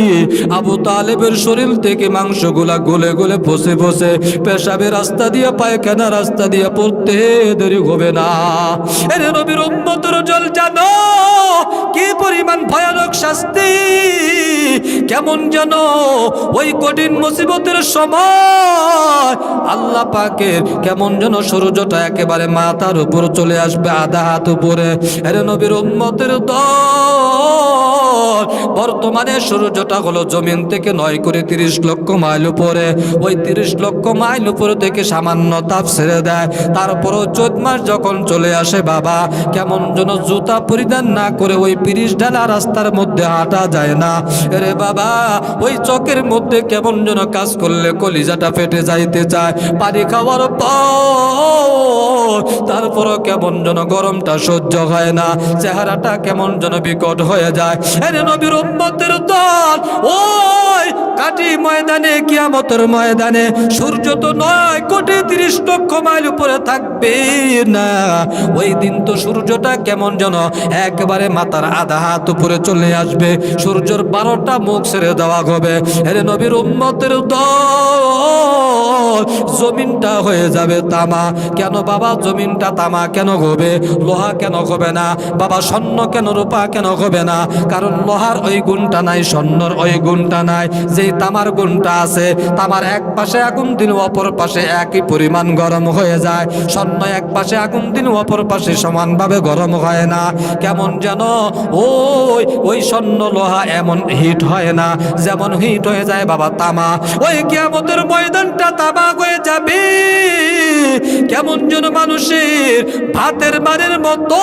আবু তালেবের শরীর থেকে মাংসগুলা গলে গলে পচে পচে পেশাবের রাস্তা দিয়ে, পায়খানা রাস্তা দিয়ে পড়তে দেরি হবে না। এর নবীর উম্মতের জল জানো কি পরিমাণ ভয়ানক শাস্তি, কেমন যেন ওই কঠিন মুসিবতের সময় আল্লাহ পাকের কেমন যেন সূর্যটা একেবারে মাথার উপর চলে আসবে, আধা হাত উপরে। এর নবীর উম্মতের দল, বর্তমানে সূর্যটা হলো জমিন থেকে 9 করে 30 লক্ষ মাইল উপরে। ওই 30 লক্ষ মাইল উপরে থেকে সামান্য তাপ ছেড়ে দেয়, তারপরও 14 মাস যখন চলে আসে বাবা, কেমন যেন জুতা পরিধান না করে ওই 30 ঢালা রাস্তার মধ্যে হাঁটা যায় না। রে বাবা, ওই চকের মধ্যে কেমন যেন কাজ করলে কলিজাটা ফেটে যাইতে চায়। পানি খাওয়ার পর তারপরও কেমন যেন গরমটা সহ্য হয় না, চেহারাটা কেমন যেন বিকট হয়ে যায়। এরে নবীর উম্মতের দল, ওই কাটি ময়দানে, কিয়ামতের ময়দানে সূর্য তো 9,30,00,000 মাইল উপরে থাকবে না। ওই দিন তো সূর্যটা কেমন যেন একবারে মাথার আধা হাত উপরে চলে আসবে। সূর্যের 12টা মুখ ছেড়ে দেওয়া হবে। আরে নবীর উম্মতের দল, জমিনটা হয়ে যাবে তামা। কেন বাবা জমিনটা তামা কেন হবে? লোহা কেন হবে না বাবা? স্বর্ণ কেন, রূপা কেন হবে না? কারণ লোহার ওই গুণটা নাই, স্বর্ণর ওই গুণটা নাই। যেই তামার গুণটা আছে, তামার এক পাশে আগুন দিন অপর পাশে একই পরিমাণ গরম হয়ে যায়। স্বর্ণ এক পাশে আগুন দিন অপর পাশে সমানভাবে গরম হয় না। কেমন যেন ওই স্বর্ণ লোহা এমন হিট হয় না যেমন হিট হয়ে যায় বাবা তামা। ওই কিয়ামতের ময়দানটা তামা হয়ে যাবে। কেমন যেন মানুষের ভাতের বাড়ির মতো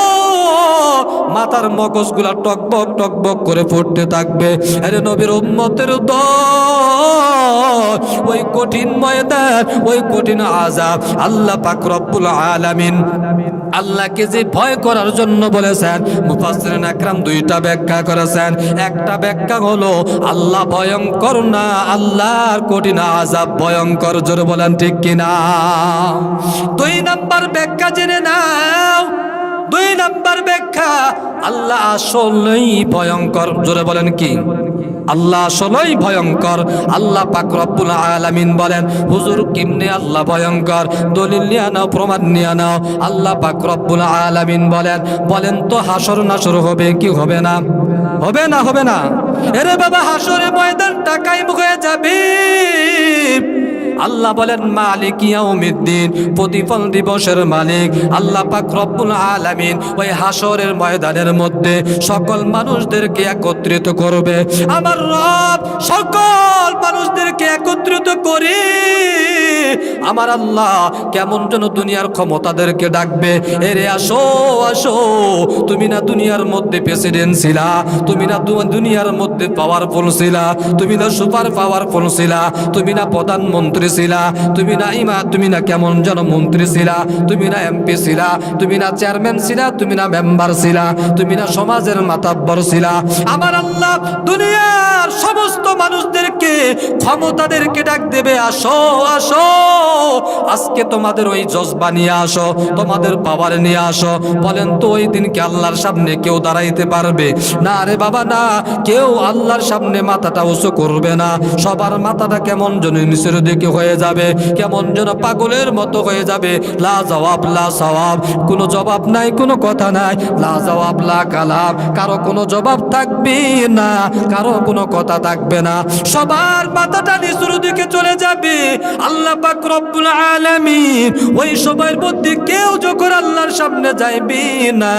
মাথার মগজগুলা টকবক টকবক করে ফুটতে থাকবে। আরে নবীর উম্মতের দল, ওই কঠিন ময়দান, ওই কঠিন আযাব আল্লাহ পাক রব্বুল আলামিন আল্লাহকে যে ভয় করার জন্য বলেছেন, মুফাসসিরিন আকরাম দুইটা ব্যাখ্যা করেছেন। একটা ব্যাখ্যা হলো আল্লাহ ভয়ঙ্কর না, আল্লাহর কঠিন আযাব ভয়ঙ্কর। জোরে বলেন ঠিক কিনা? 2 নাম্বার ব্যাখ্যা জেনে নাও। 2 নাম্বার ব্যাখ্যা, আল্লাহ আসলেই ভয়ঙ্কর। জোরে বলেন কি? আল্লাহ আসলেই ভয়ঙ্কর। আল্লাহ পাক রব্বুল আলামিন বলেন, হুজুর কেমনে আল্লাহ ভয়ঙ্কর? দলিল নিয়ে নাও, প্রমাণ নিয়ে নাও। আল্লাহ পাক রব্বুল আলামিন বলেন তো হাসর নাসর হবে কি হবে না? হবে না? হবে না? এরে বাবা, হাসরের ময়দানটা কায়েম হয়ে যাবে। আল্লাহ বলেন মালিক ইয়াউমিদ্দিন, প্রতিফল দিবসের মালিক আল্লাহ পাক রব্বুল আলামিন ওই হাসরের ময়দানের মধ্যে সকল মানুষদেরকে একত্রিত করবে। আমার রব সকল মানুষদেরকে একত্রিত করে আমার আল্লাহ কেমন যেন দুনিয়ার ক্ষমতাদেরকে ডাকবে, এরে আসো আসো। তুমি না দুনিয়ার মধ্যে প্রেসিডেন্ট ছিলা, তুমি না দুনিয়ার মধ্যে পাওয়ারফুল ছিলা, তুমি না সুপার পাওয়ারফুল ছিলা, তুমি না প্রধানমন্ত্রী ছিলা, তুমি না কেমন যেন মন্ত্রী ছিলা, তুমি না এমপি ছিলা, তুমি না চেয়ারম্যান ছিলা, তুমি না মেম্বার ছিলা, তুমি না সমাজের মাতাব্বর ছিলা। আমার আল্লাহ দুনিয়ার সমস্ত মানুষদেরকে, ক্ষমতাদেরকে ডাক দেবে, আসো আসো, আজকে তোমাদের ওই জজবা নিয়ে আসো, তোমাদের পাওয়ার নিয়ে আসো। বলেন তো ওই দিনকে আল্লাহর সামনে কেউ দাঁড়াইতে পারবে না? রে বাবা না, কেউ আল্লাহর সামনে মাথাটা উঁচু করবে না। সবার মাথাটা কেমন যেন নিচের দিকে হয়ে যাবে, কেমন যেন পাগলের মতো হয়ে যাবে। লা জবাব লা সওয়াব, কোনো জবাব নাই, কোনো কথা নাই। লা জবাব লা কালাম, কারো কোনো জবাব থাকবে না, কারো কোনো কথা থাকবে না। সবার মাথাটা নিচের দিকে চলে যাবে। আল্লাহ পাক রব্বুল আলামিন ওই সময়ের মধ্যে কেউ যখন আল্লাহর সামনে যাইবে না,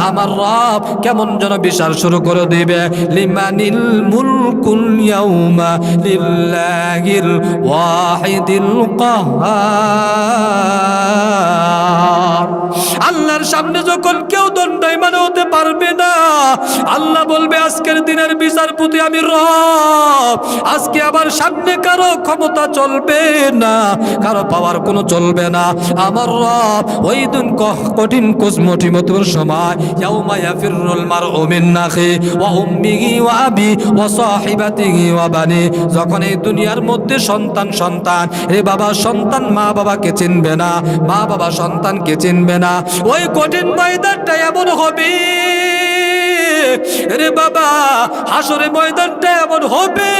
আমার রব কেমন যেন বিচার শুরু করে দিবে। লিমানিল মুলকুল ইয়াউমা লিল্লাহিল ওয়াহিদিল কাহ্হার। আল্লাহর সামনে যখন কেউ দণ্ডায়মান হতে পারবে না, আল্লাহ বলবে আজকের দিনের বিচারপতি আমি রব। আজকে আমার সামনে কারো ক্ষমতা চলবে না, কারো পাওয়ার কোনো চলবে না। আমার রব ওই দিন কঠিন কুসমতিমতুর সময়, ইয়াউমা ইয়াফিরুল মারউ মিন আখি ওয়া উম্মিহি ওয়া আবি ওয়া সাহিবাতিহি ওয়া বানি। যখন এই দুনিয়ার মধ্যে সন্তান এ বাবা সন্তান মা বাবাকে চিনবে না, মা বাবা সন্তানকে চিনবে না। ওই কঠিন ময়দানটা এমন হবে রে বাবা, হাসরের ময়দানটা এমন হবে,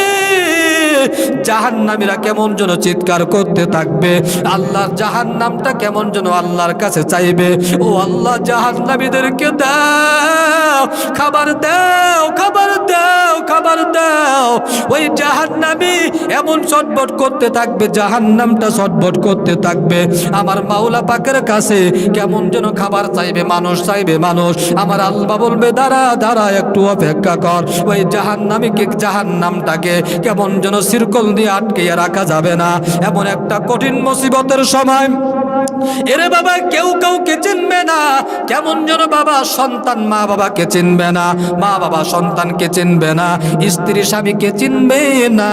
জাহান্নামীরা কেমন যেন চিৎকার করতে থাকবে। আল্লাহর জাহান্নামটা কেমন যেন আল্লাহর কাছে চাইবে, ও আল্লাহ জাহান্নামীদেরকে দাও, খাবার দাও, খাবার দাও, খাবার দাও। ওই জাহান্নামী এমন ছটফট করতে থাকবে, জাহান্নামটা ছটফট করতে থাকবে আমার মাওলা পাকের কাছে। কেমন যেন খাবার চাইবে, মানুষ চাইবে মানুষ। আমার আল্লাহ বলবে দাঁড়া দাঁড়া, একটু অপেক্ষা কর। ওই জাহান্নামীকে, জাহান্নামটাকে কেমন যেন সিরকল দিয়ে আটকে রাখা যাবে না। এমন একটা কঠিন মুসিবতের সময় এরে বাবা কেউ কাউকে চিনবে না, কেমন যেন বাবা সন্তান মা বাবাকে চিনবে না, মা বাবা সন্তানকে চিনবে না, স্ত্রী স্বামীকে চিনবে না,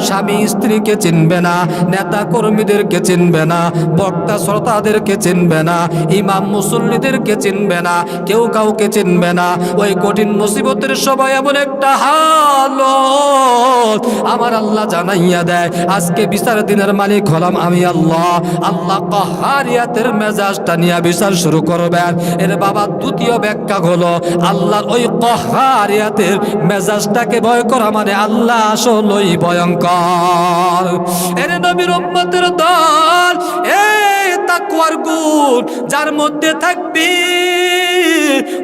স্বামী স্ত্রীকে চিনবে না, নেতা কর্মীদেরকে চিনবে না, বক্তা শ্রোতাদেরকে চিনবে না, ইমাম মুসল্লিদেরকে চিনবে না, কেউ কাউকে চিনবে না। ওই কঠিন মুসিবতের সময় এমন একটা হালত আমার আল্লাহ জানাইয়া দেয়, আজকে বিচার দিনের মালিক হলাম আমি আল্লাহ। আল্লাহ কাহারিয়াতের মেজাজটা নিয়ে বিচার শুরু করবেন। এর বাবা দ্বিতীয় ব্যাখ্যা হলো আল্লাহর ওই কাহারিয়াতের মেজাজটাকে ভয় করা মানে আল্লাহ আসলেই ভয়ঙ্কর। এর নবীর উম্মতের দল, এই তাকওয়ার গুণ যার মধ্যে থাকবে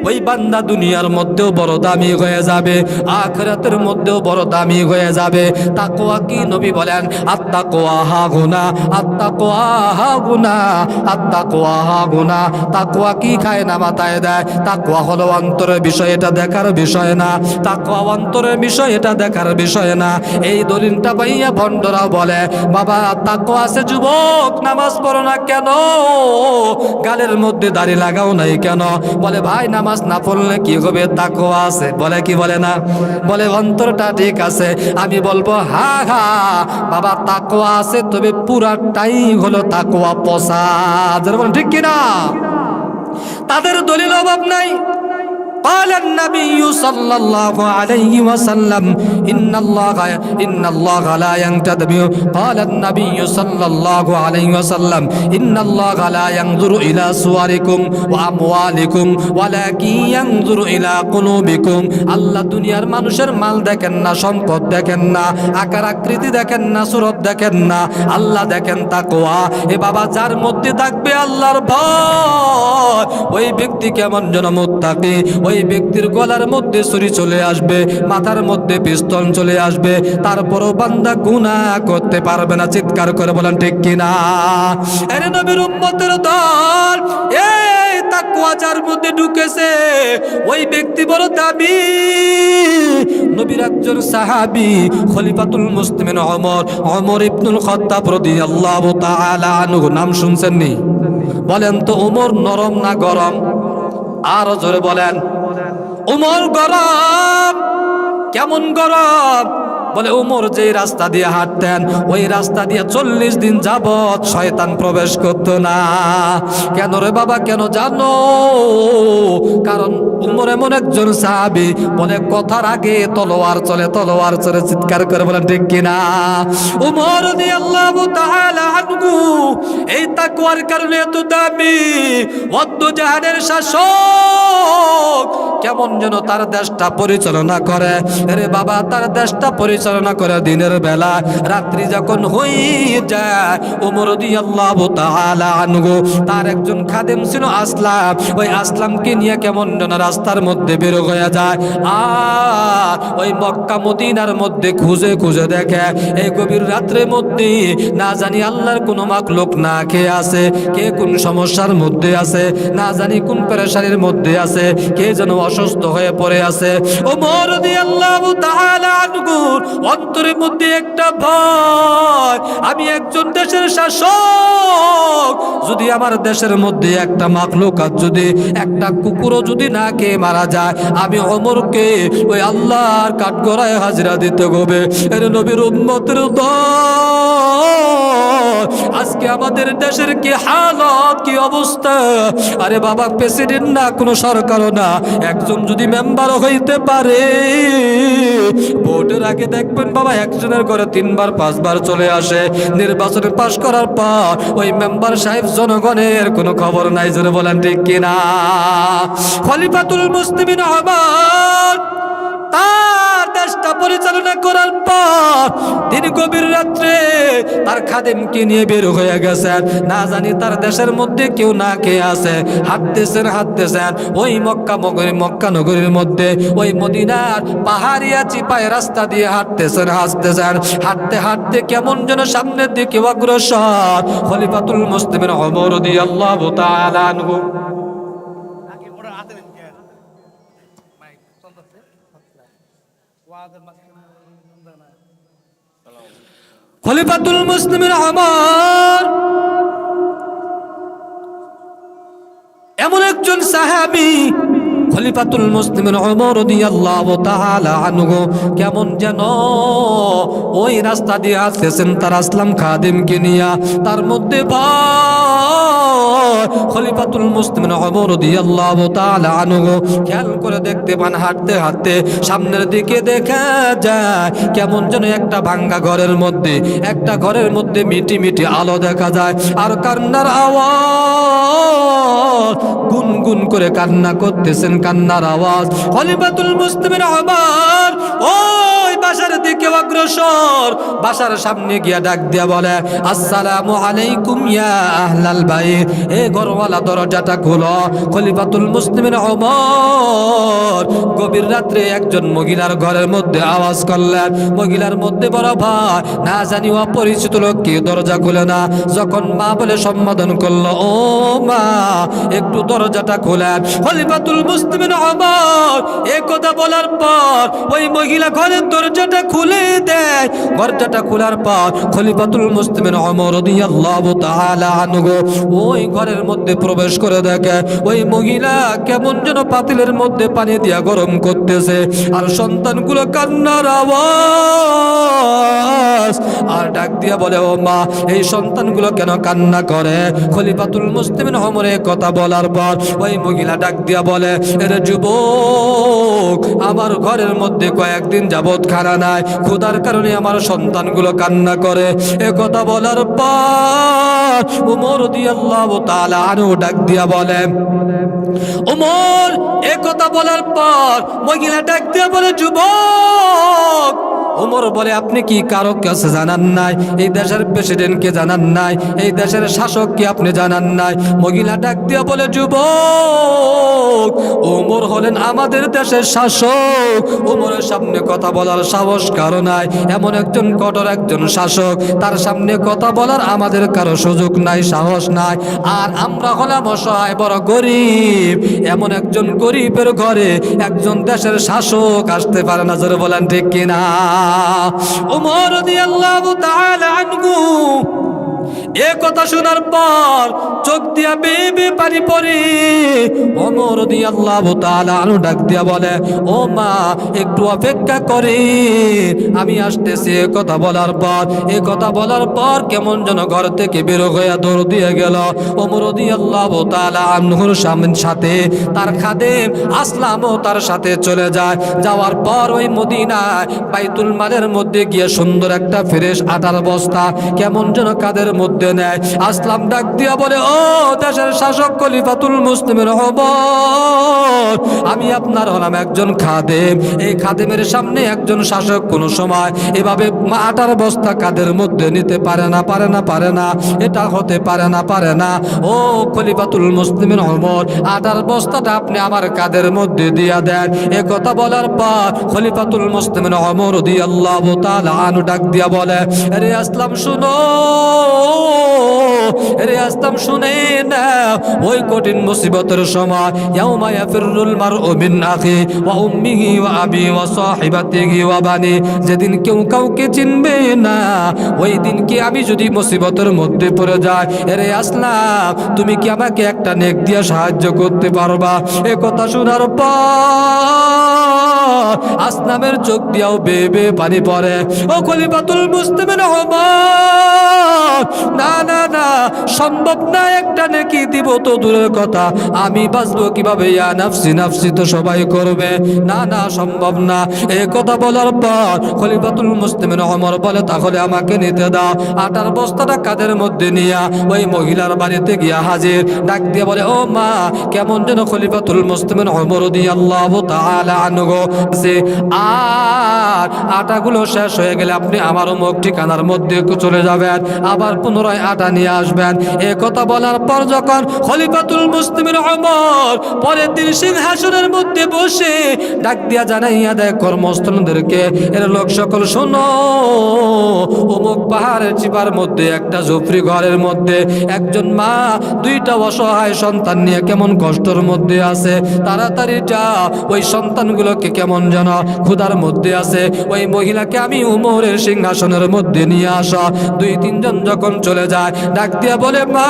ওই বান্দা দুনিয়ার মধ্যেও বড় দামি হয়ে যাবে, আখিরাতের মধ্যেও বড় দামি হয়ে যাবে। তাকওয়া কি নবী বলেন, আত্তাকওয়া হাগুনা, আত্তাকওয়া হাগুনা, আত্তাকওয়া হাগুনা। তাকওয়া কি খায় না মাথায় দেয়? তাকওয়া হলো অন্তরের বিষয়, এটা দেখার বিষয় না। তাকওয়া অন্তরের বিষয়, এটা দেখার বিষয় না। এই দলিলটা পাইয়া ভণ্ডরা বলে, বাবা তাকওয়া আছে যুবক, নামাজ পড়ো না কেন? গালের মধ্যে দাড়ি লাগাও নাই কেন? বলে ভাই নামাজ না পড়লে কি হবে? তাকওয়া আছে। বলে কি বলে না? বলে অন্তরটা ঠিক আছে। আমি বলবো হা হা বাবা তাকওয়া আছে, তবে পুরাটাই হলো তাকওয়া পচা। যারা বলেন ঠিক কিনা? তাদের দলিল অভাব নাই। قال النبي صلى الله عليه وسلم إن الله لا ينتدب. قال النبي صلى الله عليه وسلم إن الله لا ينظر إلى صوركم وأموالكم ولكن ينظر إلى قلوبكم. আল্লাহ দুনিয়ার মানুষের মাল দেখেন না, সম্পদ দেখেন না, আকার আকৃতি দেখেন না, সুরত দেখেন না, আল্লাহ দেখেন তাকওয়া। এ বাবা যার মধ্যে থাকবে আল্লাহর ভয়, ওই ব্যক্তি কেমন যেন মুত্তাকি। ওই ব্যক্তির গলার মধ্যে ছুরি চলে আসবে, মাথার মধ্যে পিস্তল চলে আসবে, তারপরও বান্দা গুনাহ করতে পারবে না। চিৎকার করে বলেন ঠিক কিনা? এর নবীর উম্মতের দল, এই তাকওয়া যার মধ্যে ঢুকেছে ওই ব্যক্তি বড় দামি। নবীর একজন সাহাবী খলিফাতুল মুসলিমিন ওমর ইবনুল খাত্তাব রাদিয়াল্লাহু তাআলা আনহু, নাম শুনছেন নি? বলেন তো ওমর নরম না গরম? আরো জোরে বলেন। ওমর গরম। কেমন গরম? বলে ওমর যে রাস্তা দিয়ে হাঁটতেন ওই রাস্তা দিয়ে 40 দিন যাবত শয়তান প্রবেশ করতো না। কেন রে বাবা, কেন জানো? কারণ ওমর এমন একজন সাহাবী, বলে কথার আগে তলোয়ার চলে, তলোয়ার চলে। চিৎকার করে বলেন ঠিক কিনা? ওমর রাদিয়াল্লাহু তাআলা আনহু এই তাকওয়ার কারণে এত দামি। ওয়াদ্দ জাহানের শাসক কেমন যেন তার দেশটা পরিচালনা করে। আরে বাবা তার দেশটা পরিচালনা করে দিনের বেলা, রাত্রি যখন হয়ে যায় ওমর রাদিয়াল্লাহু তাআলা আনহু তার একজন খাদেম ছিল আসলাম, ওই আসলামকে নিয়ে কেমন যেন রাস্তার মধ্যে বের হয়ে যায়। আর ওই মক্কা মদিনার মধ্যে খুঁজে খুঁজে দেখে এই গভীর রাত্রের মধ্যে না জানি আল্লাহর কোনো মাখলুক না খেয়ে আছে, কে কোন সমস্যার মধ্যে আছে, না জানি কোন পেরেশানির মধ্যে আছে, কে যেন অসুস্থ হয়ে পড়ে আছে। ওমর রাদিয়াল্লাহু তাআলা আনহুর অন্তরের মধ্যে একটা ভয়, আমি একজন দেশের শাসক, যদি আমার দেশের মধ্যে একটা মাখলুকাত, যদি একটা কুকুরও যদি না খেয়ে মারা যায়, আমি ওমরকে ওই আল্লাহর কাঠগড়ায় হাজিরা দিতে হবে। এর নবীর উম্মতের দল, আজকে আমাদের দেশের কি হালত, কি অবস্থা! আরে বাবা প্রেসিডেন্ট না, কোনো সরকারও না, একজন যদি মেম্বার হইতে পারে, ভোটের আগে দেখবেন বাবা একজনের ঘরে 3 বার 5 বার চলে আসে। নির্বাচনে পাশ করার পর ওই মেম্বার সাহেব জনগণের কোনো খবর নাই। জোরে বলেন ঠিক কিনা? খলিফাতুল মুসলিমিন ওমর তার দেশটা পরিচালনা করার পর দিন গভীর রাত্রে তার খাদেমকে নিয়ে বের হয়ে গেছেন। না জানি তার দেশের মধ্যে কেউ না কে আছে, হাঁটতেছেন ওই মক্কা নগরীর মধ্যে, ওই মদিনার পাহাড়িয়া চিপায় রাস্তা দিয়ে হাঁটতেছেন। হাঁটতে হাঁটতে কেমন যেন সামনের দিকে অগ্রসর খলিফাতুল মুসলিমিন ওমর রাদিয়াল্লাহু তাআলা আনহু। খলিফাতুল মুসলিমিন ওমর এমন একজন সাহাবী খলিফাতুল মুসলিমিন ওমর রাদিয়াল্লাহু তাআলা আনহু কেমন যেন ওই রাস্তা দিয়ে আসতেছেন তার আসলাম খাদিমকে নিয়া, তার মধ্যে খলিফাতুল মুসলিমিন ওমর রাদিয়াল্লাহু তাআলা আনহু খেয়াল করে দেখতে পান হাঁটতে হাঁটতে সামনের দিকে দেখা যায় কেমন যেন একটা ভাঙ্গা ঘরের মধ্যে, একটা ঘরের মধ্যে মিটি মিটি আলো দেখা যায় আর কান্নার আওয়াজ, গুনগুন করে কান্না করতেছেন, কান্নার আওয়াজ। খলিফাতুল মুসলিমিন ওমর ওই বাসার দিকে অগ্রসর, বাসার সামনে গিয়া ডাক দিয়া বলে, আসসালামু আলাইকুম ইয়া আহলাল বাইত, এ ঘরওয়ালা দরজাটা খোলো। খলিফাতুল মুসলিমিন ওমর গভীর রাত্রে একজন মহিলার ঘরের মধ্যে আওয়াজ করলেন। মহিলার মধ্যে বড় ভাই, না জানি অপরিচিত লোক কি দরজা খুলে না। যখন মা বলে সম্বোধন করলো, ও মা একটু দরজাটা খোলেন। খলিফাতুল মুসলিমিন ওমর এই কথা বলার পর ওই মহিলা ঘরের দরজাটা খুলে দেয়। দরজাটা খোলার পর খলিফাতুল মুসলিমিন ওমর রাদিয়াল্লাহু তাআলা আনহু ওই ঘরের মধ্যে প্রবেশ করে দেখে ওই মহিলা কেমন যেন পাতিলের মধ্যে পানি দিয়া গরম করতেছে আর সন্তানগুলো কান্নার আওয়াজ আর ডাক দিয়া বলে, ও মা এই সন্তানগুলো কেন কান্না করে? খলিফাতুল মুসলিমিন ওমরের কথা বলার পর ওই মহিলা ডাক দিয়া বলে, এরে যুবক, আমার ঘরের মধ্যে কয়েকদিন যাবত খানা নাই, ক্ষুধার কারণে আমার সন্তানগুলো কান্না করে। এ কথা বলার পর ওমর রাদিয়াল্লাহু তাআলা আনহু ডাক দিয়া বলে, ওমর এ কথা বলার পর মহিলা ডাক দিয়া বলে, যুবক। ওমর বলে, আপনি কি কারো কাছে জানান নাই? এই দেশের প্রেসিডেন্টকে জানান নাই? এই দেশের শাসককে আপনি জানান নাই? মহিলা ডাক দিয়া বলে, যুবক, ওমর হলেন আমাদের দেশের শাসক। ওমরের সামনে কথা বলার সাহস কারো নাই, এমন একজন কঠোর একজন শাসক, তার সামনে কথা বলার আমাদের কারো সুযোগ নাই, সাহস নাই। আর আমরা হলাম অসহায়, বড় গরিব। এমন একজন গরিবের ঘরে একজন দেশের শাসক আসতে পারে না, জোরে বলেন ঠিক কিনা? ওমর রাদিয়াল্লাহু তাআলা আনহু এ কথা শোনার পর চোখ দিয়া বেবে পানি পড়ে। ওমর রাদিয়াল্লাহু তাআলা আনহু ডাক দিয়া বলে, ও মা একটু অপেক্ষা করে, আমি আসতেছি। এ কথা বলার পর কেমন যেন ঘর থেকে বের হয়ে দৌড় দিয়ে গেল। ওমর রাদিয়াল্লাহু তাআলা আনহুর সাথে তার খাদেম আসলামও তার সাথে চলে যায়। যাওয়ার পর ওই মদিনায় বাইতুল মালের মধ্যে গিয়ে সুন্দর একটা ফ্রেশ আটার বস্তা কেমন যেন কাদের মধ্যে নেয়। আসলাম ডাক দিয়া বলে, ও দেশের শাসক খলিফাতুল মুসলিমিন ওমর, আমি আপনার হলাম একজন খাদেম। এই খাদেমের সামনে একজন শাসক কোন সময় এভাবে আটার বস্তা কাদের মধ্যে নিতে পারে না, এটা হতে পারে না। ও খলিফাতুল মুসলিমিন ওমর, আটার বস্তাটা আপনি আমার কাদের মধ্যে দিয়া দেন। এ কথা বলার পর খলিফাতুল মুসলিমিন ওমর রাদিয়াল্লাহু তাআলা আনহু ডাক দিয়া বলে, আরে আসলাম শুনো, রে আসলাম শুনে না, ওই কঠিন মুসিবতের সময় ইয়াউমা ইয়াফিরুল মারউ মিন আখি ওয়া উম্মিহি ওয়া আবি ওয়া সাহিবাতিহি ওয়া বানি, যেদিন কেউ কাউকে চিনবে না, ওই দিনকে আমি যদি মুসিবতের মধ্যে পড়ে যাই, রে আসলাম তুমি কি আমাকে একটা নেক দিয়ে সাহায্য করতে পারবা? এ কথা শোনার পর আসলামের চোখ দিয়াও বেবে পানি পড়ে। ও খলিফাতুল মুসলিমিন ওমর, না না না, সম্ভব না, একটা নেকি দিব তো দূরের কথা, আমি বাঁচবো কিভাবে? ইয়া নাফসি নাফসি তো সবাই করবে, না না সম্ভব না। এই কথা বলার পর খলিফাতুল মুসলিমিন ওমর বলে, তাহলে আমাকে নিতে দাও। আটার বস্তাটা কাদের মধ্যে নিয়া ওই মহিলার বাড়িতে গিয়া হাজির। ডাক দিয়ে বলে, ও মা, কেমন যেন খলিফাতুল মুসলিমিন ওমর রাদিয়াল্লাহু তাআলা আনহু সে আর আটাগুলো শেষ হয়ে গেলে আপনি আমার অমুক ঠিকানার মধ্যে চলে যাবেন, আবার পুনরায় আটা নিয়ে আসবেন। এ কথা বলার পর যখন খলিফাতুল মুসলিমিন ওমর পরের দিন সিংহাসনের মধ্যে বসে ডাক দিয়া জানাইয়া দেয় কর্মস্থলদেরকে, এর লোক সকল শোনো, অমুক পাহাড়ের চিপার মধ্যে একটা ঝুপড়ি ঘরের মধ্যে একজন মা দুইটা অসহায় সন্তান নিয়ে কেমন কষ্টের মধ্যে আছে। তাড়াতাড়ি যা ওই সন্তানগুলোকে কেমন যেন ক্ষুধার মধ্যে আছে, ওই মহিলাকে আমি উমরের সিংহাসনের মধ্যে নিয়ে আসা। দুই তিনজন যখন চলে যায় ডাক দিয়া বলে, মা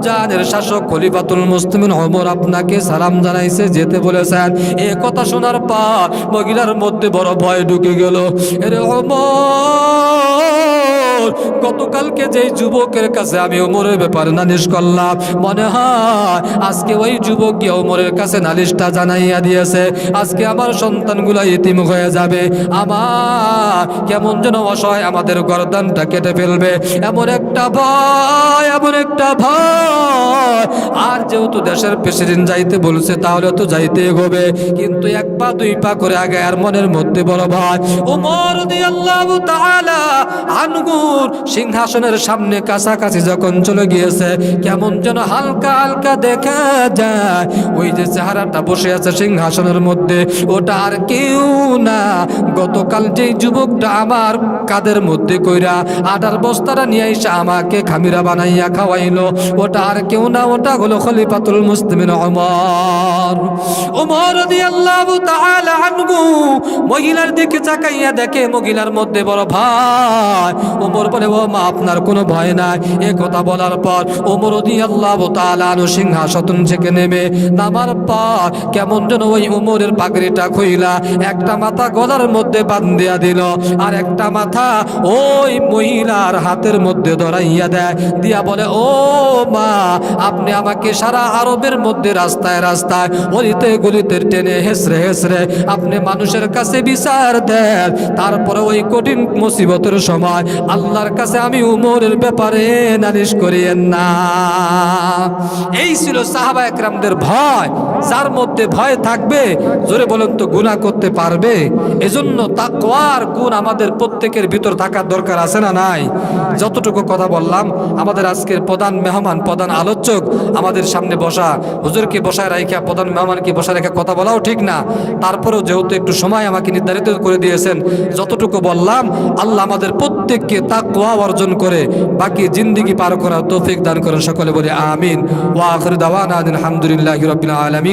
জানের শাসক খলিফাতুল মুসলিমিন ওমর আপনাকে সালাম জানাইছে, যেতে বলেছেন। এ কথা শোনার পর মহিলার মধ্যে বড় ভয় ঢুকে গেল। এরে ওমর, গতকালকে যেই যুবকের কাছে আমি ওমরের ব্যাপারে নালিশ করলাম, মনে হয় আজকে ওই যুবক গিয়ে ওমরের কাছে নালিশটা জানাইয়া দিয়েছে। আজকে আমার সন্তানগুলো ইতিম হয়ে যাবে, আমার কেমন যেন অসহায়, আমাদের গর্দানটা কেটে ফেলবে, এমন একটা ভয়, এমন একটা ভয়। আর যেহেতু দেশের প্রেসিডেন্ট যাইতে বলছে তাহলে তো যাইতে হবে, কিন্তু এক পা দুই পা করে আগে আর মনের মধ্যে বড় ভয়। ওমর রাদিয়াল্লাহু তাআলা আনহুর সিংহাসনের সামনে কাছাকাছি যখন চলে গিয়েছে, কেমন যেন হালকা হালকা দেখা যায় ওই যে চেহারাটা বসে আছে সিংহাসনের মধ্যে, ওটা আর কেউ না, গতকাল যে যুবকটা আমার কাদের মধ্যে কইরা আটার বস্তাটা নিয়ে এসে আমাকে খামিরা বানাইয়া খাওয়াইলো, ওটা আর কেউ না, ওটা হলো খলিফাতুল মুসলিমিন ওমর। ওমর রাদিয়াল্লাহু তাআলা আনহু মহিলার দিকে তাকাইয়া দেখে মহিলার মধ্যে বড় ভয়। ওমর বলে, ও মা আপনার কোনো ভয় নাই। এ কথা বলার পর ওমর রাদিয়াল্লাহু তাআলা আনহু সিংহাসন থেকে নেমে নামার পর কেমন যেন ওই ওমরের পাগড়িটা খুইলা একটা মাথা গলার মধ্যে বান্ধিয়া দিল, আর একটা মাথা ওই মহিলার হাতের মধ্যে ধরাইয়া দেয়, দিয়া বলে, ও মা আপনি আমাকে সারা আরবের মধ্যে রাস্তায় রাস্তায় গলিতে গলিতে টেনে হেসরে হেসরে আপনি মানুষের কাছে বিচার দেন, তারপরে ওই কঠিন মুসিবতের সময় আল্লাহর কাছে আমি উমরের ব্যাপারে নালিশ করিয়েন না। এই ছিল সাহাবা একরামদের ভয়। যার মধ্যে ভয় থাকবে, জোরে বলেন তো, গুনাহ করতে পারবে। এজন্য তাকওয়ার গুণ আমাদের প্রত্যেকের ভিতর থাকার দরকার আছে না নাই? যতটুকু কথা বললাম, আমাদের আজকের প্রধান মেহমান, প্রধান আলোচক আমাদের সামনে বসা, হুজুরকে বসায় রাখা, প্রধান মেহমানকে বসায় রেখে কথা বলাও ঠিক না, তারপরেও যেহেতু একটু সময় আমাকে নির্ধারিত করে দিয়েছেন, যতটুকু বললাম, আল্লাহ আমাদের প্রত্যেককে তাকওয়া অর্জন করে বাকি জিন্দেগি পার করার তৌফিক দান করেন। সকলে বলে আমিন। ওয়া আখিরু দাওয়ানা আলহামদুলিল্লাহি রাব্বিল আলামিন।